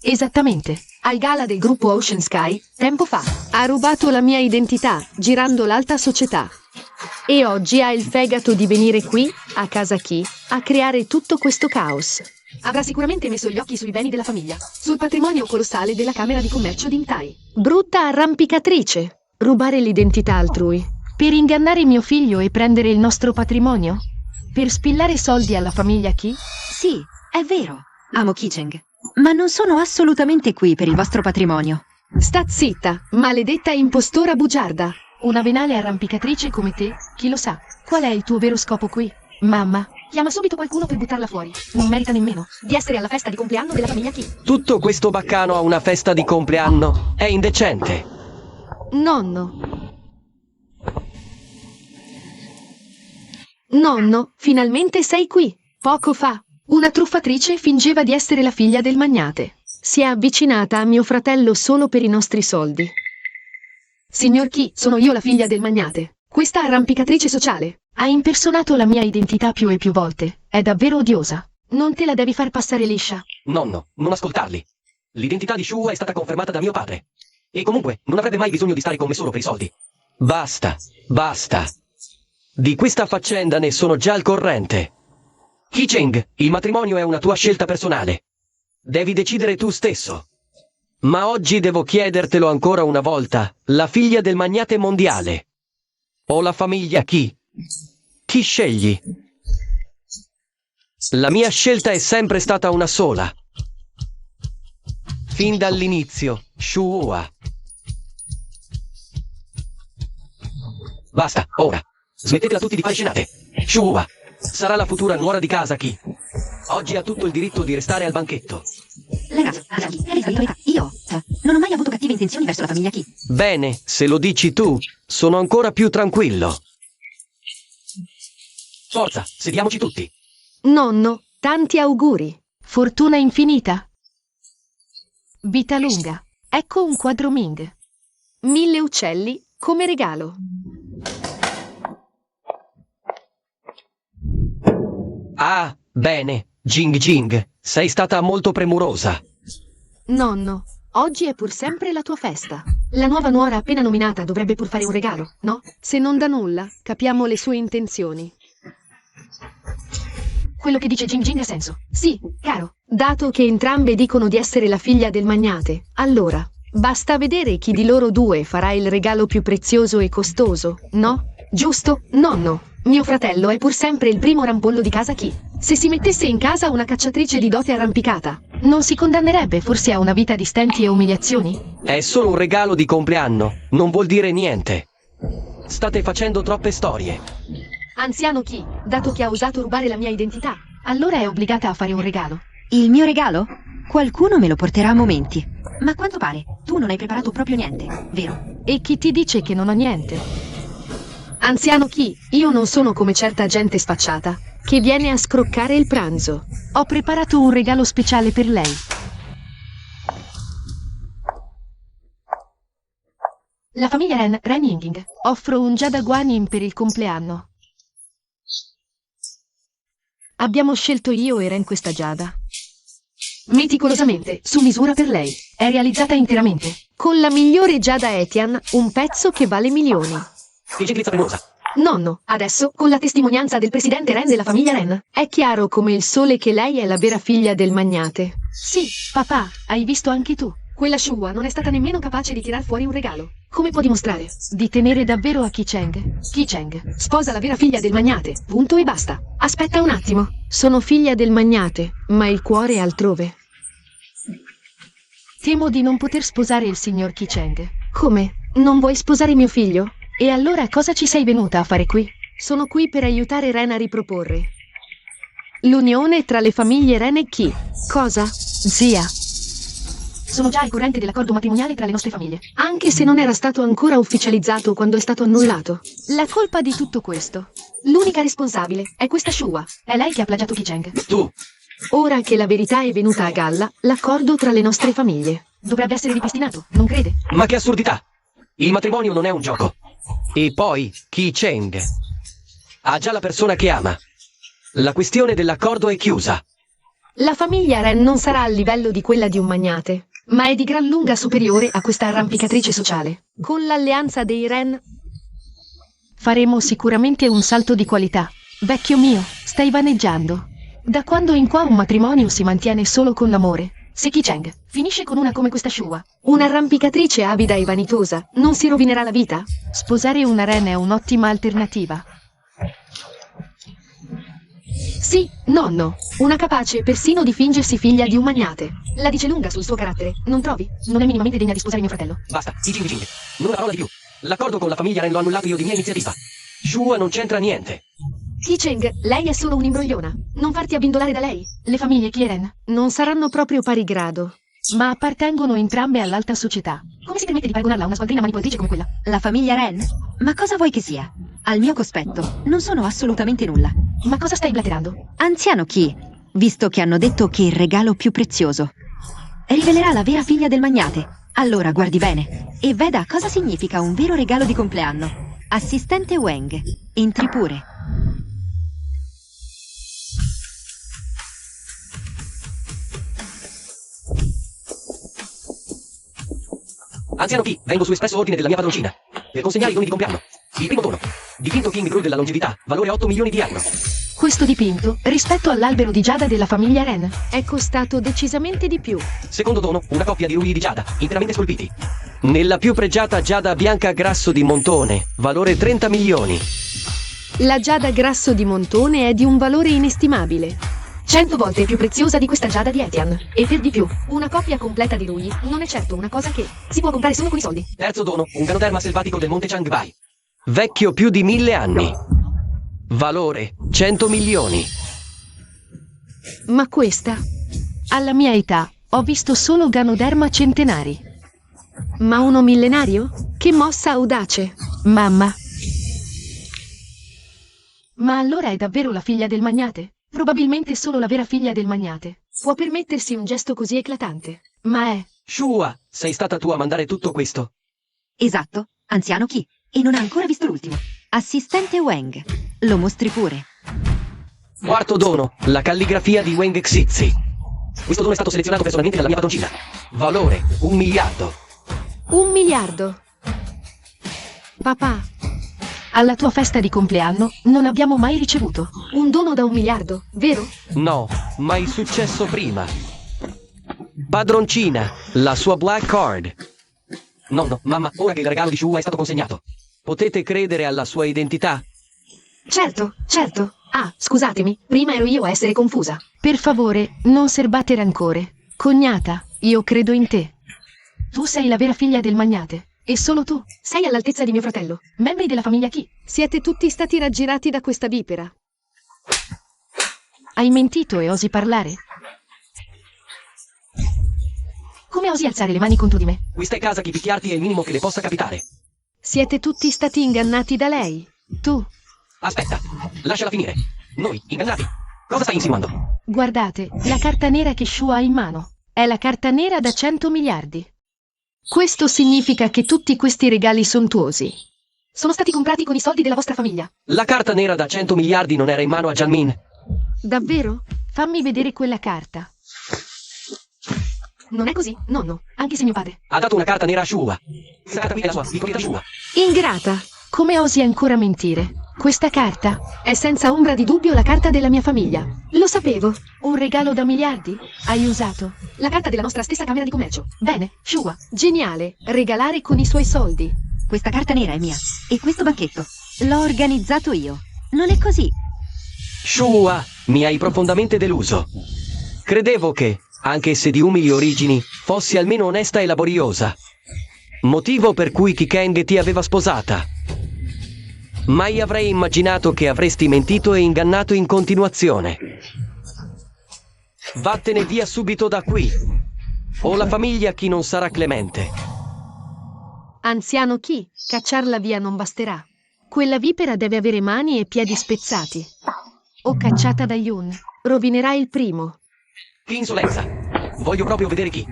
Esattamente. Al gala del gruppo Ocean Sky, tempo fa, ha rubato la mia identità, girando l'alta società. E oggi ha il fegato di venire qui, a casa Qi, a creare tutto questo caos. Avrà sicuramente messo gli occhi sui beni della famiglia, sul patrimonio colossale della Camera di Commercio di Intai. Brutta arrampicatrice! Rubare l'identità altrui. Per ingannare mio figlio e prendere il nostro patrimonio? Per spillare soldi alla famiglia Qi? Sì, è vero. Amo Kicheng. Ma non sono assolutamente qui per il vostro patrimonio. Sta zitta, maledetta impostora bugiarda. Una venale arrampicatrice come te, chi lo sa? Qual è il tuo vero scopo qui? Mamma, chiama subito qualcuno per buttarla fuori. Non merita nemmeno di essere alla festa di compleanno della famiglia Qi. Tutto questo baccano a una festa di compleanno è indecente. Nonno. Nonno, finalmente sei qui. Poco fa, una truffatrice fingeva di essere la figlia del magnate. Si è avvicinata a mio fratello solo per i nostri soldi. Signor Key, sono io la figlia del magnate. Questa arrampicatrice sociale ha impersonato la mia identità più e più volte. È davvero odiosa. Non te la devi far passare liscia. Nonno, non ascoltarli. L'identità di Shua è stata confermata da mio padre. E comunque, non avrebbe mai bisogno di stare con me solo per i soldi. Basta, basta. Di questa faccenda ne sono già al corrente. Ki Cheng, il matrimonio è una tua scelta personale. Devi decidere tu stesso. Ma oggi devo chiedertelo ancora una volta. La figlia del magnate mondiale. O la famiglia Ki? Chi scegli? La mia scelta è sempre stata una sola. Fin dall'inizio, Shua. Basta, ora. Smettetela tutti di fare scenate. Shua sarà la futura nuora di casa Ki. Oggi ha tutto il diritto di restare al banchetto. Ragazzi, io non ho mai avuto cattive intenzioni verso la famiglia Ki. Bene, se lo dici tu, sono ancora più tranquillo. Forza, sediamoci tutti. Nonno, tanti auguri. Fortuna infinita. Vita lunga. Ecco un quadro Ming. 1000 uccelli come regalo. Ah, bene, Jing Jing, sei stata molto premurosa. Nonno, oggi è pur sempre la tua festa. La nuova nuora appena nominata dovrebbe pur fare un regalo, no? Se non da nulla, capiamo le sue intenzioni. Quello che dice Jing Jing ha senso. Sì, caro. Dato che entrambe dicono di essere la figlia del magnate, allora basta vedere chi di loro due farà il regalo più prezioso e costoso, no? Giusto, nonno? Mio fratello è pur sempre il primo rampollo di casa Ki. Se si mettesse in casa una cacciatrice di dote arrampicata, non si condannerebbe forse a una vita di stenti e umiliazioni? È solo un regalo di compleanno, non vuol dire niente. State facendo troppe storie. Anziano Ki, dato che ha osato rubare la mia identità, allora è obbligata a fare un regalo. Il mio regalo? Qualcuno me lo porterà a momenti. Ma a quanto pare, tu non hai preparato proprio niente, vero? E chi ti dice che non ho niente? Anziano Ki, io non sono come certa gente sfacciata, che viene a scroccare il pranzo. Ho preparato un regalo speciale per lei. La famiglia Ren Yinging, offro un Jada Guanyin per il compleanno. Abbiamo scelto io e Ren questa Giada. Meticolosamente, su misura per lei. È realizzata interamente. Con la migliore Giada Etian, un pezzo che vale milioni. Che gentilezza premurosa. Nonno, adesso, con la testimonianza del presidente Ren della famiglia Ren, è chiaro come il sole che lei è la vera figlia del magnate. Sì, papà, hai visto anche tu. Quella Shua non è stata nemmeno capace di tirar fuori un regalo. Come può dimostrare? Di tenere davvero a Ki Cheng. Ki Cheng sposa la vera figlia del magnate, punto e basta. Aspetta un attimo. Sono figlia del magnate, ma il cuore è altrove. Temo di non poter sposare il signor Ki Cheng. Come? Non vuoi sposare mio figlio? E allora cosa ci sei venuta a fare qui? Sono qui per aiutare Ren a riproporre l'unione tra le famiglie Ren e Ki. Cosa? Zia. Sono già al corrente dell'accordo matrimoniale tra le nostre famiglie, anche se non era stato ancora ufficializzato quando è stato annullato. La colpa di tutto questo, l'unica responsabile, è questa Shua. È lei che ha plagiato Ki Cheng. Tu. Ora che la verità è venuta a galla, l'accordo tra le nostre famiglie dovrebbe essere ripristinato, non crede? Ma che assurdità! Il matrimonio non è un gioco. E poi, Ki Cheng ha già la persona che ama. La questione dell'accordo è chiusa. La famiglia Ren non sarà al livello di quella di un magnate, ma è di gran lunga superiore a questa arrampicatrice sociale. Con l'alleanza dei Ren faremo sicuramente un salto di qualità. Vecchio mio, stai vaneggiando. Da quando in qua un matrimonio si mantiene solo con l'amore? Se Ki Cheng finisce con una come questa Shua, un'arrampicatrice avida e vanitosa, non si rovinerà la vita? Sposare una Ren è un'ottima alternativa. Sì, nonno, una capace persino di fingersi figlia di un magnate. La dice lunga sul suo carattere, non trovi? Non è minimamente degna di sposare mio fratello. Basta, Jing Jing. Non una parola di più. L'accordo con la famiglia Ren l'ho annullato io di mia iniziativa. Shua non c'entra niente. Ki Cheng, lei è solo un'imbrogliona. Non farti abbindolare da lei. Le famiglie Kieren non saranno proprio pari grado, ma appartengono entrambe all'alta società. Come si permette di paragonarla a una squadrina manipolatrice come quella? La famiglia Ren? Ma cosa vuoi che sia? al mio cospetto, non sono assolutamente nulla. Ma cosa stai blaterando? Anziano Key, visto che hanno detto che il regalo più prezioso rivelerà la vera figlia del magnate, allora guardi bene e veda cosa significa un vero regalo di compleanno. Assistente Wang, entri pure. Anziano Key, vengo su espresso ordine della mia padroncina per consegnare i doni di compleanno. Il primo dono, dipinto King Gru della longevità, valore 8 milioni di euro. Questo dipinto, rispetto all'albero di giada della famiglia Ren, è costato decisamente di più. Secondo dono, una coppia di rugli di giada, interamente scolpiti. Nella più pregiata giada bianca grasso di Montone, valore 30 milioni. La giada grasso di Montone è di un valore inestimabile. 100 volte più preziosa di questa giada di Etienne. E per di più, una coppia completa di rugli non è certo una cosa che si può comprare solo con i soldi. Terzo dono, un ganoderma selvatico del monte Changbai. Vecchio più di 1000 anni. Valore 100 milioni. Ma questa? Alla mia età, ho visto solo ganoderma centenari. Ma uno millenario? Che mossa audace! Mamma! Ma allora è davvero la figlia del magnate? Probabilmente solo la vera figlia del magnate può permettersi un gesto così eclatante. Ma è... Shua, sei stata tu a mandare tutto questo? Esatto, anziano Key, e non ha ancora visto l'ultimo. Assistente Wang, lo mostri pure. Quarto dono, la calligrafia di Wang Xizi. Questo dono è stato selezionato personalmente dalla mia padroncina. Valore 1 miliardo. 1 miliardo! Papà, alla tua festa di compleanno non abbiamo mai ricevuto un dono da 1 miliardo, vero? No, mai successo prima. Padroncina, la sua black card. Nonno, mamma, ora che il regalo di Shua è stato consegnato, potete credere alla sua identità? Certo, certo. Ah, scusatemi, prima ero io a essere confusa. Per favore, non serbate rancore. Cognata, io credo in te. Tu sei la vera figlia del magnate. E solo tu sei all'altezza di mio fratello, membri della famiglia Key. Siete tutti stati raggirati da questa vipera. Hai mentito e osi parlare? Come osi alzare le mani contro di me? Questa è casa, chi picchiarti è il minimo che le possa capitare. Siete tutti stati ingannati da lei. Tu. Aspetta, lasciala finire. Noi, ingannati. Cosa stai insinuando? Guardate, la carta nera che Shua ha in mano. È la carta nera da 100 miliardi. Questo significa che tutti questi regali sontuosi sono stati comprati con i soldi della vostra famiglia. La carta nera da 100 miliardi non era in mano a Jianmin. Davvero? Fammi vedere quella carta. Non è così, nonno, anche se mio padre Ha dato una carta nera a Shua. Questa carta qui è la sua, di proprietà Shua. Ingrata! Come osi ancora mentire? Questa carta è senza ombra di dubbio la carta della mia famiglia. Lo sapevo. Un regalo da miliardi? Hai usato la carta della nostra stessa camera di commercio. Bene, Shua. Geniale. Regalare con i suoi soldi. Questa carta nera è mia. E questo banchetto l'ho organizzato io. Non è così. Shua, mi hai profondamente deluso. Credevo che, anche se di umili origini, fossi almeno onesta e laboriosa. Motivo per cui Kikeng ti aveva sposata. Mai avrei immaginato che avresti mentito e ingannato in continuazione. Vattene via subito da qui, o la famiglia Key non sarà clemente. Anziano Key, cacciarla via non basterà. Quella vipera deve avere mani e piedi spezzati. O cacciata da Yun. Rovinerà il primo. Che insolenza! Voglio proprio vedere Key.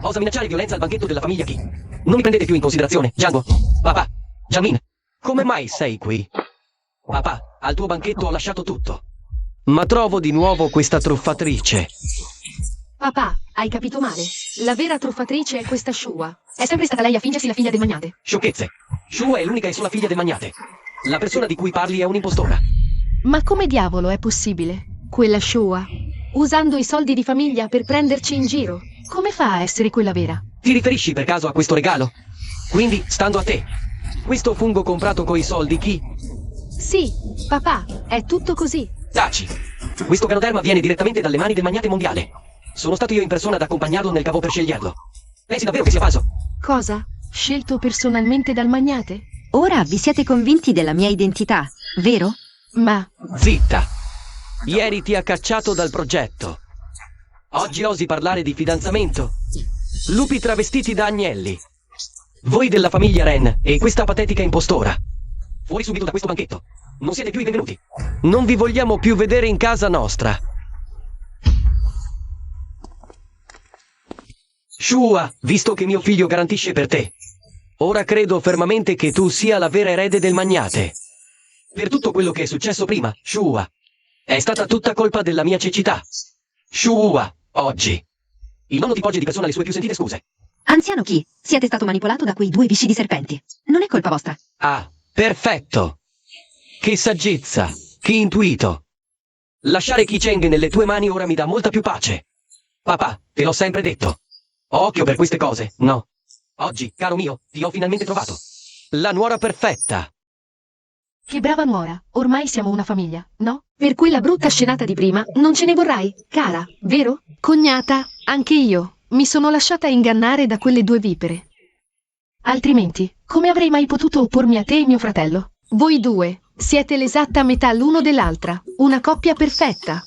Osa minacciare violenza al banchetto della famiglia Key. Non mi prendete più in considerazione, Django. Papà, Jianmin, come mai sei qui? Papà, al tuo banchetto ho lasciato tutto. Ma trovo di nuovo questa truffatrice. Papà, hai capito male. La vera truffatrice è questa Shua. È sempre stata lei a fingersi la figlia del magnate. Sciocchezze. Shua è l'unica e sola figlia del magnate. La persona di cui parli è un'impostora. Ma come diavolo è possibile? Quella Shua, usando i soldi di famiglia per prenderci in giro, come fa a essere quella vera? Ti riferisci per caso a questo regalo? Quindi, stando a te, questo fungo comprato coi soldi Key? Sì, papà, è tutto così. Taci! Questo ganoderma viene direttamente dalle mani del magnate mondiale. Sono stato io in persona ad accompagnarlo nel cavo per sceglierlo. Pensi davvero che sia falso? Cosa? Scelto personalmente dal magnate? Ora vi siete convinti della mia identità, vero? Ma... Zitta! Ieri ti ha cacciato dal progetto. Oggi osi parlare di fidanzamento. Lupi travestiti da agnelli. Voi della famiglia Ren e questa patetica impostora. Fuori subito da questo banchetto. Non siete più i benvenuti. Non vi vogliamo più vedere in casa nostra. Shua, visto che mio figlio garantisce per te, ora credo fermamente che tu sia la vera erede del magnate. Per tutto quello che è successo prima, Shua, è stata tutta colpa della mia cecità. Shua, oggi. Il nonno ti poggia di persona le sue più sentite scuse. Anziano Chi, siete stato manipolato da quei due viscidi serpenti. Non è colpa vostra. Ah, perfetto. Che saggezza, che intuito. Lasciare Ki Cheng nelle tue mani ora mi dà molta più pace. Papà, te l'ho sempre detto. Occhio per queste cose, no. Oggi, caro mio, ti ho finalmente trovato. La nuora perfetta. Che brava nuora, ormai siamo una famiglia, no? Per quella brutta scenata di prima non ce ne vorrai, cara, vero? Cognata, anche io mi sono lasciata ingannare da quelle due vipere. Altrimenti, come avrei mai potuto oppormi a te e mio fratello? Voi due siete l'esatta metà l'uno dell'altra, una coppia perfetta.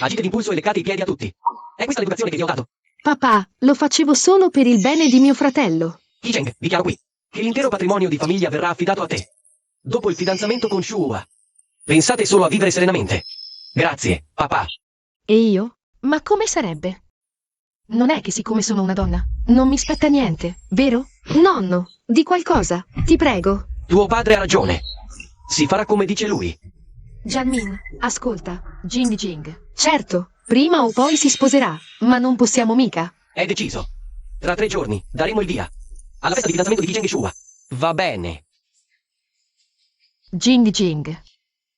Agite d'impulso e leccate i piedi a tutti. È questa l'educazione che ti ho dato. Papà, lo facevo solo per il bene di mio fratello. Ki Cheng, dichiaro qui che l'intero patrimonio di famiglia verrà affidato a te. Dopo il fidanzamento con Shua. Pensate solo a vivere serenamente. Grazie, papà. E io? Ma come sarebbe? Non è che siccome sono una donna, non mi spetta niente, vero? Nonno, di qualcosa, ti prego. Tuo padre ha ragione. Si farà come dice lui. Jianmin, ascolta, Jing Jing. Certo, prima o poi si sposerà, ma non possiamo mica. È deciso. Tra 3 giorni daremo il via. Alla festa di fidanzamento di Ki Cheng e Shua. Va bene. Jing Jing.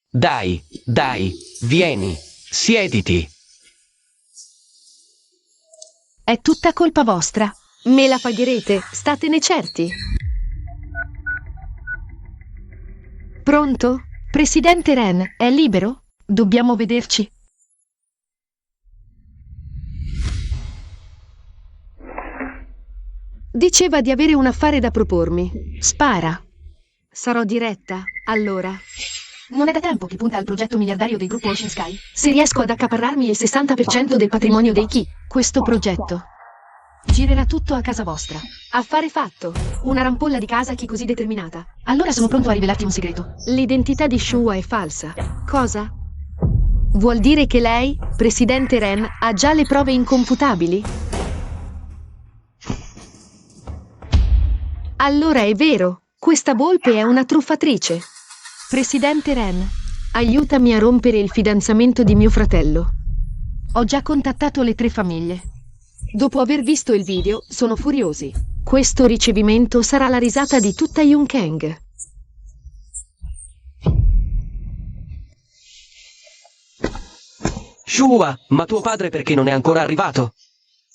Dai, vieni, siediti. È tutta colpa vostra. Me la pagherete, statene certi. Pronto? Presidente Ren, è libero? Dobbiamo vederci. Diceva di avere un affare da propormi. Spara. Sarò diretta, allora. Non è da tempo che punta al progetto miliardario del gruppo Ocean Sky. Se riesco ad accaparrarmi il 60% del patrimonio dei Ki, questo progetto girerà tutto a casa vostra. Affare fatto. Una rampolla di casa Ki così determinata. Allora sono pronto a rivelarti un segreto. L'identità di Shua è falsa. Cosa? Vuol dire che lei, Presidente Ren, ha già le prove inconfutabili? Allora è vero. Questa volpe è una truffatrice. Presidente Ren, aiutami a rompere il fidanzamento di mio fratello. Ho già contattato le 3 famiglie. Dopo aver visto il video, sono furiosi. Questo ricevimento sarà la risata di tutta Yongkang. Shua, ma tuo padre perché non è ancora arrivato?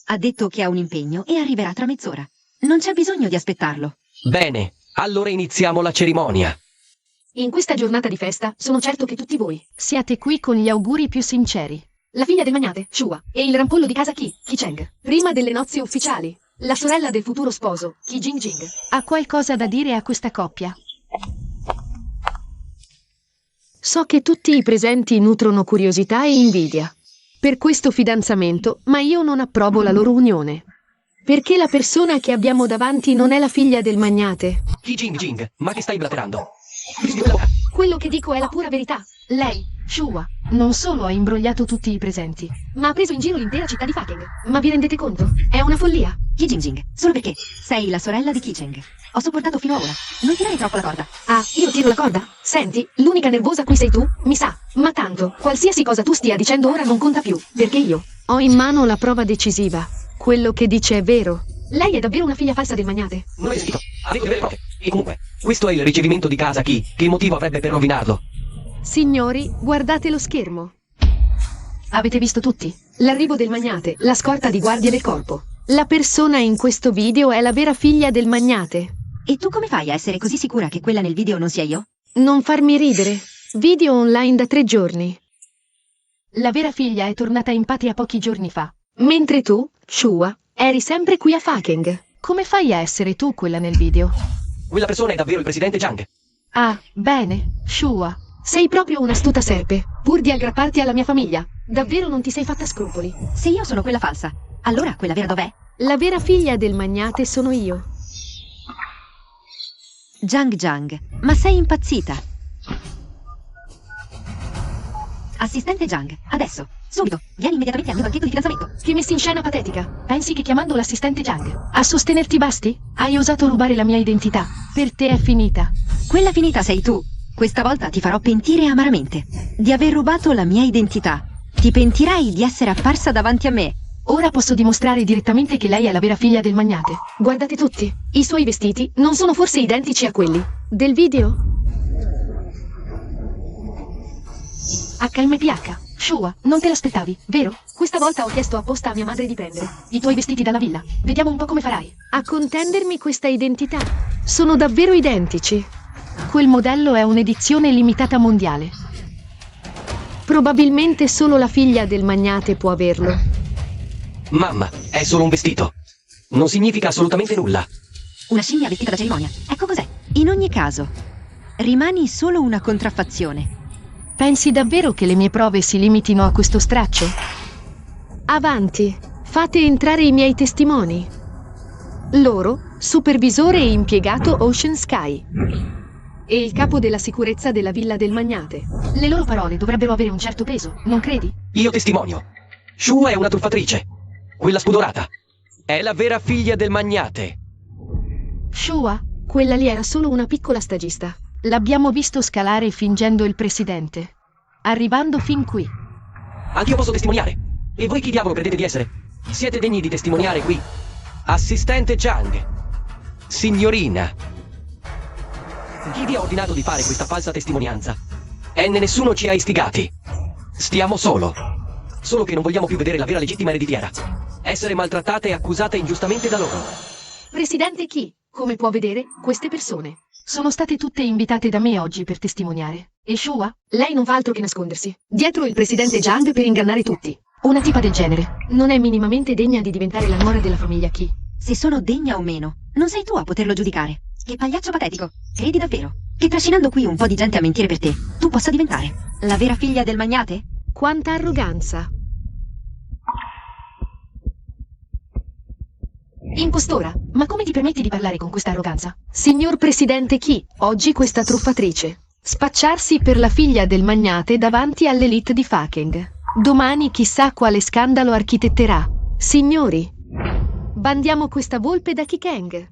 Ha detto che ha un impegno e arriverà tra mezz'ora. Non c'è bisogno di aspettarlo. Bene, allora iniziamo la cerimonia. In questa giornata di festa, sono certo che tutti voi siate qui con gli auguri più sinceri. La figlia del magnate, Shua, e il rampollo di casa Ki Cheng, prima delle nozze ufficiali. La sorella del futuro sposo, Ki Jing Jing, ha qualcosa da dire a questa coppia. So che tutti i presenti nutrono curiosità e invidia per questo fidanzamento, ma io non approvo la loro unione. Perché la persona che abbiamo davanti non è la figlia del magnate. Ki Jing, ma che stai blaterando? Quello che dico è la pura verità. Lei, Shua, non solo ha imbrogliato tutti i presenti, ma ha preso in giro l'intera città di Fucking. Ma vi rendete conto? È una follia. Ki Jing, solo perché sei la sorella di Ki Cheng. Ho sopportato fino a ora. Non tirare troppo la corda. Ah, io tiro la corda? Senti, l'unica nervosa qui sei tu, mi sa. Ma tanto, qualsiasi cosa tu stia dicendo ora non conta più, perché io ho in mano la prova decisiva. Quello che dice è vero. Lei è davvero una figlia falsa del magnate? Non hai sentito? Avevo delle prove. E comunque, questo è il ricevimento di casa Ki. Che motivo avrebbe per rovinarlo? Signori, guardate lo schermo. Avete visto tutti? L'arrivo del magnate, la scorta di guardie del corpo. La persona in questo video è la vera figlia del magnate. E tu come fai a essere così sicura che quella nel video non sia io? Non farmi ridere. Video online da 3 giorni. La vera figlia è tornata in patria pochi giorni fa. Mentre tu, Shua, eri sempre qui a Fucking. Come fai a essere tu quella nel video? Quella persona è davvero il presidente Zhang. Ah, bene, Shua. Sei proprio un'astuta serpe, pur di aggrapparti alla mia famiglia. Davvero non ti sei fatta scrupoli. Se io sono quella falsa, allora quella vera dov'è? La vera figlia del magnate sono io. Jang Jang, ma sei impazzita? Assistente Jang, adesso, subito, vieni immediatamente al mio banchetto di fidanzamento. Che messa in scena patetica. Pensi che chiamando l'assistente Jang a sostenerti basti? Hai osato rubare la mia identità. Per te è finita. Quella finita sei tu. Questa volta ti farò pentire amaramente di aver rubato la mia identità. Ti pentirai di essere apparsa davanti a me. Ora posso dimostrare direttamente che lei è la vera figlia del magnate. Guardate tutti. I suoi vestiti non sono forse identici a quelli del video? HMPH. Shua, non te l'aspettavi, vero? Questa volta ho chiesto apposta a mia madre di prendere i tuoi vestiti dalla villa. Vediamo un po' come farai a contendermi questa identità. Sono davvero identici. Quel modello è un'edizione limitata mondiale. Probabilmente solo la figlia del magnate può averlo. Mamma, è solo un vestito. Non significa assolutamente nulla. Una scimmia vestita da cerimonia. Ecco cos'è. In ogni caso, rimani solo una contraffazione. Pensi davvero che le mie prove si limitino a questo straccio? Avanti, fate entrare i miei testimoni. Loro, supervisore e impiegato Ocean Sky. E il capo della sicurezza della villa del magnate. Le loro parole dovrebbero avere un certo peso, non credi? Io testimonio. Shua è una truffatrice. Quella spudorata. È la vera figlia del magnate. Shua, quella lì era solo una piccola stagista. L'abbiamo visto scalare fingendo il presidente, arrivando fin qui. Anch'io posso testimoniare. E voi chi diavolo credete di essere? Siete degni di testimoniare qui? Assistente Jang. Signorina. Chi vi ha ordinato di fare questa falsa testimonianza? Nessuno ci ha istigati. Stiamo solo. Solo che non vogliamo più vedere la vera legittima ereditiera essere maltrattata e accusata ingiustamente da loro. Presidente Ki, come può vedere, queste persone sono state tutte invitate da me oggi per testimoniare. E Shua, lei non fa altro che nascondersi dietro il presidente Jang per ingannare tutti. Una tipa del genere non è minimamente degna di diventare la nuora della famiglia Ki. Se sono degna o meno, non sei tu a poterlo giudicare. Che pagliaccio patetico. Credi davvero che trascinando qui un po' di gente a mentire per te, tu possa diventare la vera figlia del magnate? Quanta arroganza. Impostora, ma come ti permetti di parlare con questa arroganza? Signor presidente Ki, oggi questa truffatrice spacciarsi per la figlia del magnate davanti all'elite di Fakeng. Domani chissà quale scandalo architetterà. Signori, bandiamo questa volpe da Kikeng.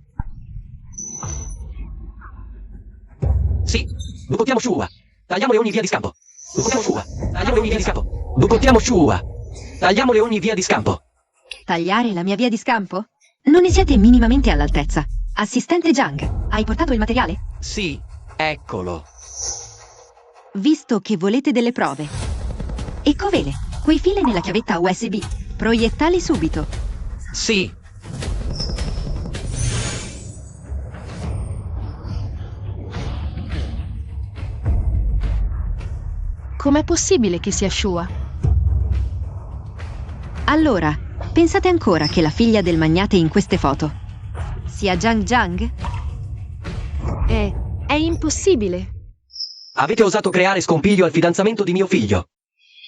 Sì, boicottiamo Shua. Tagliamole ogni via di scampo. Boicottiamo Shua. Tagliamole ogni via di scampo. Boicottiamo Shua. Tagliamole ogni via di scampo. Tagliare la mia via di scampo? Non ne siete minimamente all'altezza. Assistente Jang, hai portato il materiale? Sì, eccolo. Visto che volete delle prove. Ecco vele, quei fili nella chiavetta USB. Proiettali subito. Sì. Com'è possibile che sia Shua? Allora, pensate ancora che la figlia del magnate in queste foto sia Jang Jang? È impossibile. Avete osato creare scompiglio al fidanzamento di mio figlio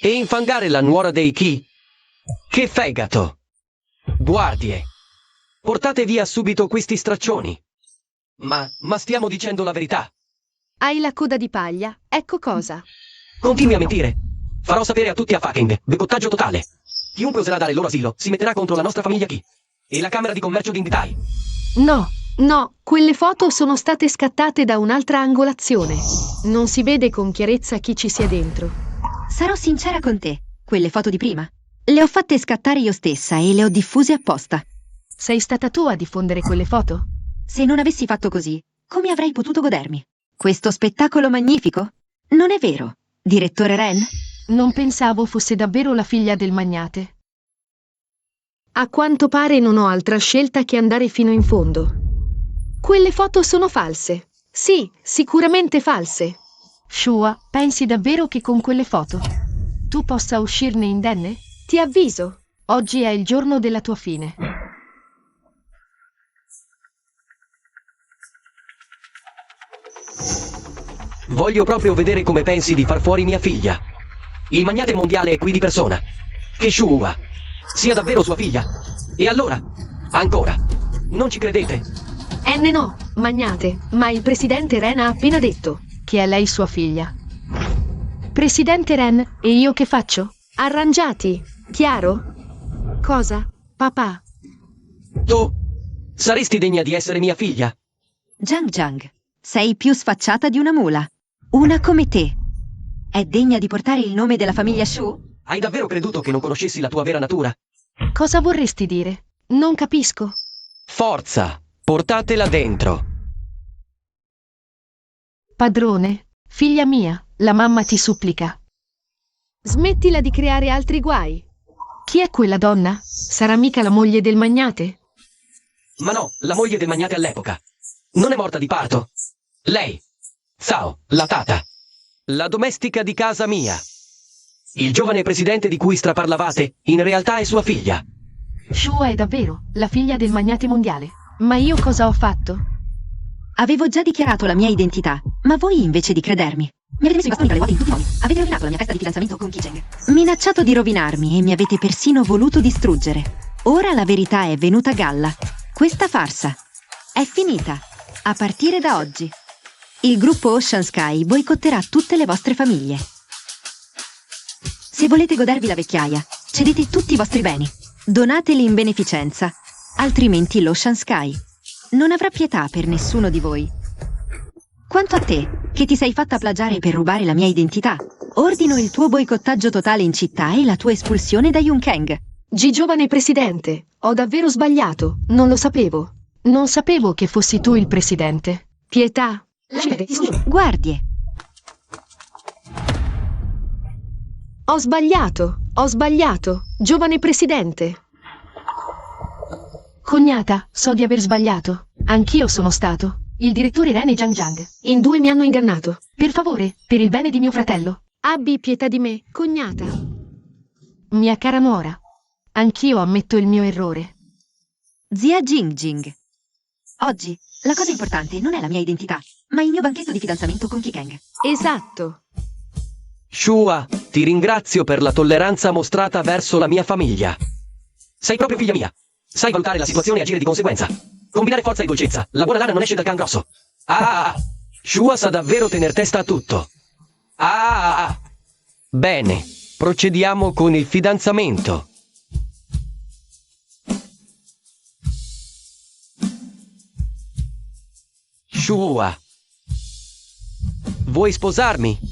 e infangare la nuora dei Ki? Che fegato! Guardie, portate via subito questi straccioni. Ma stiamo dicendo la verità. Hai la coda di paglia, ecco cosa. Continui a mentire. Farò sapere a tutti a Fakeng, boicottaggio totale. Chiunque oserà dare loro asilo si metterà contro la nostra famiglia Ki e la Camera di Commercio di Indai. No, quelle foto sono state scattate da un'altra angolazione. Non si vede con chiarezza chi ci sia dentro. Sarò sincera con te, quelle foto di prima le ho fatte scattare io stessa e le ho diffuse apposta. Sei stata tu a diffondere quelle foto? Se non avessi fatto così, come avrei potuto godermi questo spettacolo magnifico? Non è vero, direttore Ren? Non pensavo fosse davvero la figlia del magnate. A quanto pare non ho altra scelta che andare fino in fondo. Quelle foto sono false. Sì, sicuramente false. Shua, pensi davvero che con quelle foto tu possa uscirne indenne? Ti avviso, oggi è il giorno della tua fine. Voglio proprio vedere come pensi di far fuori mia figlia. Il magnate mondiale è qui di persona. Che Shua sia davvero sua figlia. E allora, ancora, non ci credete? No. Magnate, ma il presidente Ren ha appena detto che è lei sua figlia. Presidente Ren, e io che faccio? Arrangiati, chiaro? Cosa, papà? Tu saresti degna di essere mia figlia? Jiang Jiang, sei più sfacciata di una mula. Una come te. È degna di portare il nome della famiglia Shu? Hai davvero creduto che non conoscessi la tua vera natura? Cosa vorresti dire? Non capisco. Forza, portatela dentro. Padrone, figlia mia, la mamma ti supplica. Smettila di creare altri guai. Chi è quella donna? Sarà mica la moglie del magnate? Ma no, la moglie del magnate all'epoca. Non è morta di parto. Lei, Zhao, la tata. La domestica di casa mia. Il giovane presidente di cui straparlavate, in realtà è sua figlia. Shu è davvero la figlia del magnate mondiale. Ma io cosa ho fatto? Avevo già dichiarato la mia identità, ma voi invece di credermi. Mi avete messo i bastoni tra le ruote in tutti i modi. Avete rovinato la mia festa di fidanzamento con Qi Cheng. Minacciato di rovinarmi e mi avete persino voluto distruggere. Ora la verità è venuta a galla. Questa farsa è finita. A partire da oggi. Il gruppo Ocean Sky boicotterà tutte le vostre famiglie. Se volete godervi la vecchiaia, cedete tutti i vostri beni. Donateli in beneficenza. Altrimenti l'Ocean Sky non avrà pietà per nessuno di voi. Quanto a te, che ti sei fatta plagiare per rubare la mia identità, ordino il tuo boicottaggio totale in città e la tua espulsione da Yunkeng. Giovane presidente, ho davvero sbagliato, non lo sapevo. Non sapevo che fossi tu il presidente. Pietà. Guardie. Ho sbagliato, giovane presidente. Cognata, so di aver sbagliato. Anch'io sono stato. Il direttore Ren e Jiang Jiang. In due mi hanno ingannato. Per favore, per il bene di mio fratello, abbi pietà di me, cognata. Mia cara nuora, anch'io ammetto il mio errore. Zia Jing Jing. Oggi, la cosa importante non è la mia identità, ma il mio banchetto di fidanzamento con Qi Keng. Esatto. Shua, ti ringrazio per la tolleranza mostrata verso la mia famiglia. Sei proprio figlia mia. Sai valutare la situazione e agire di conseguenza. Combinare forza e dolcezza. La buona lana non esce dal can grosso. Shua sa davvero tener testa a tutto. Bene, procediamo con il fidanzamento. Shua, vuoi sposarmi?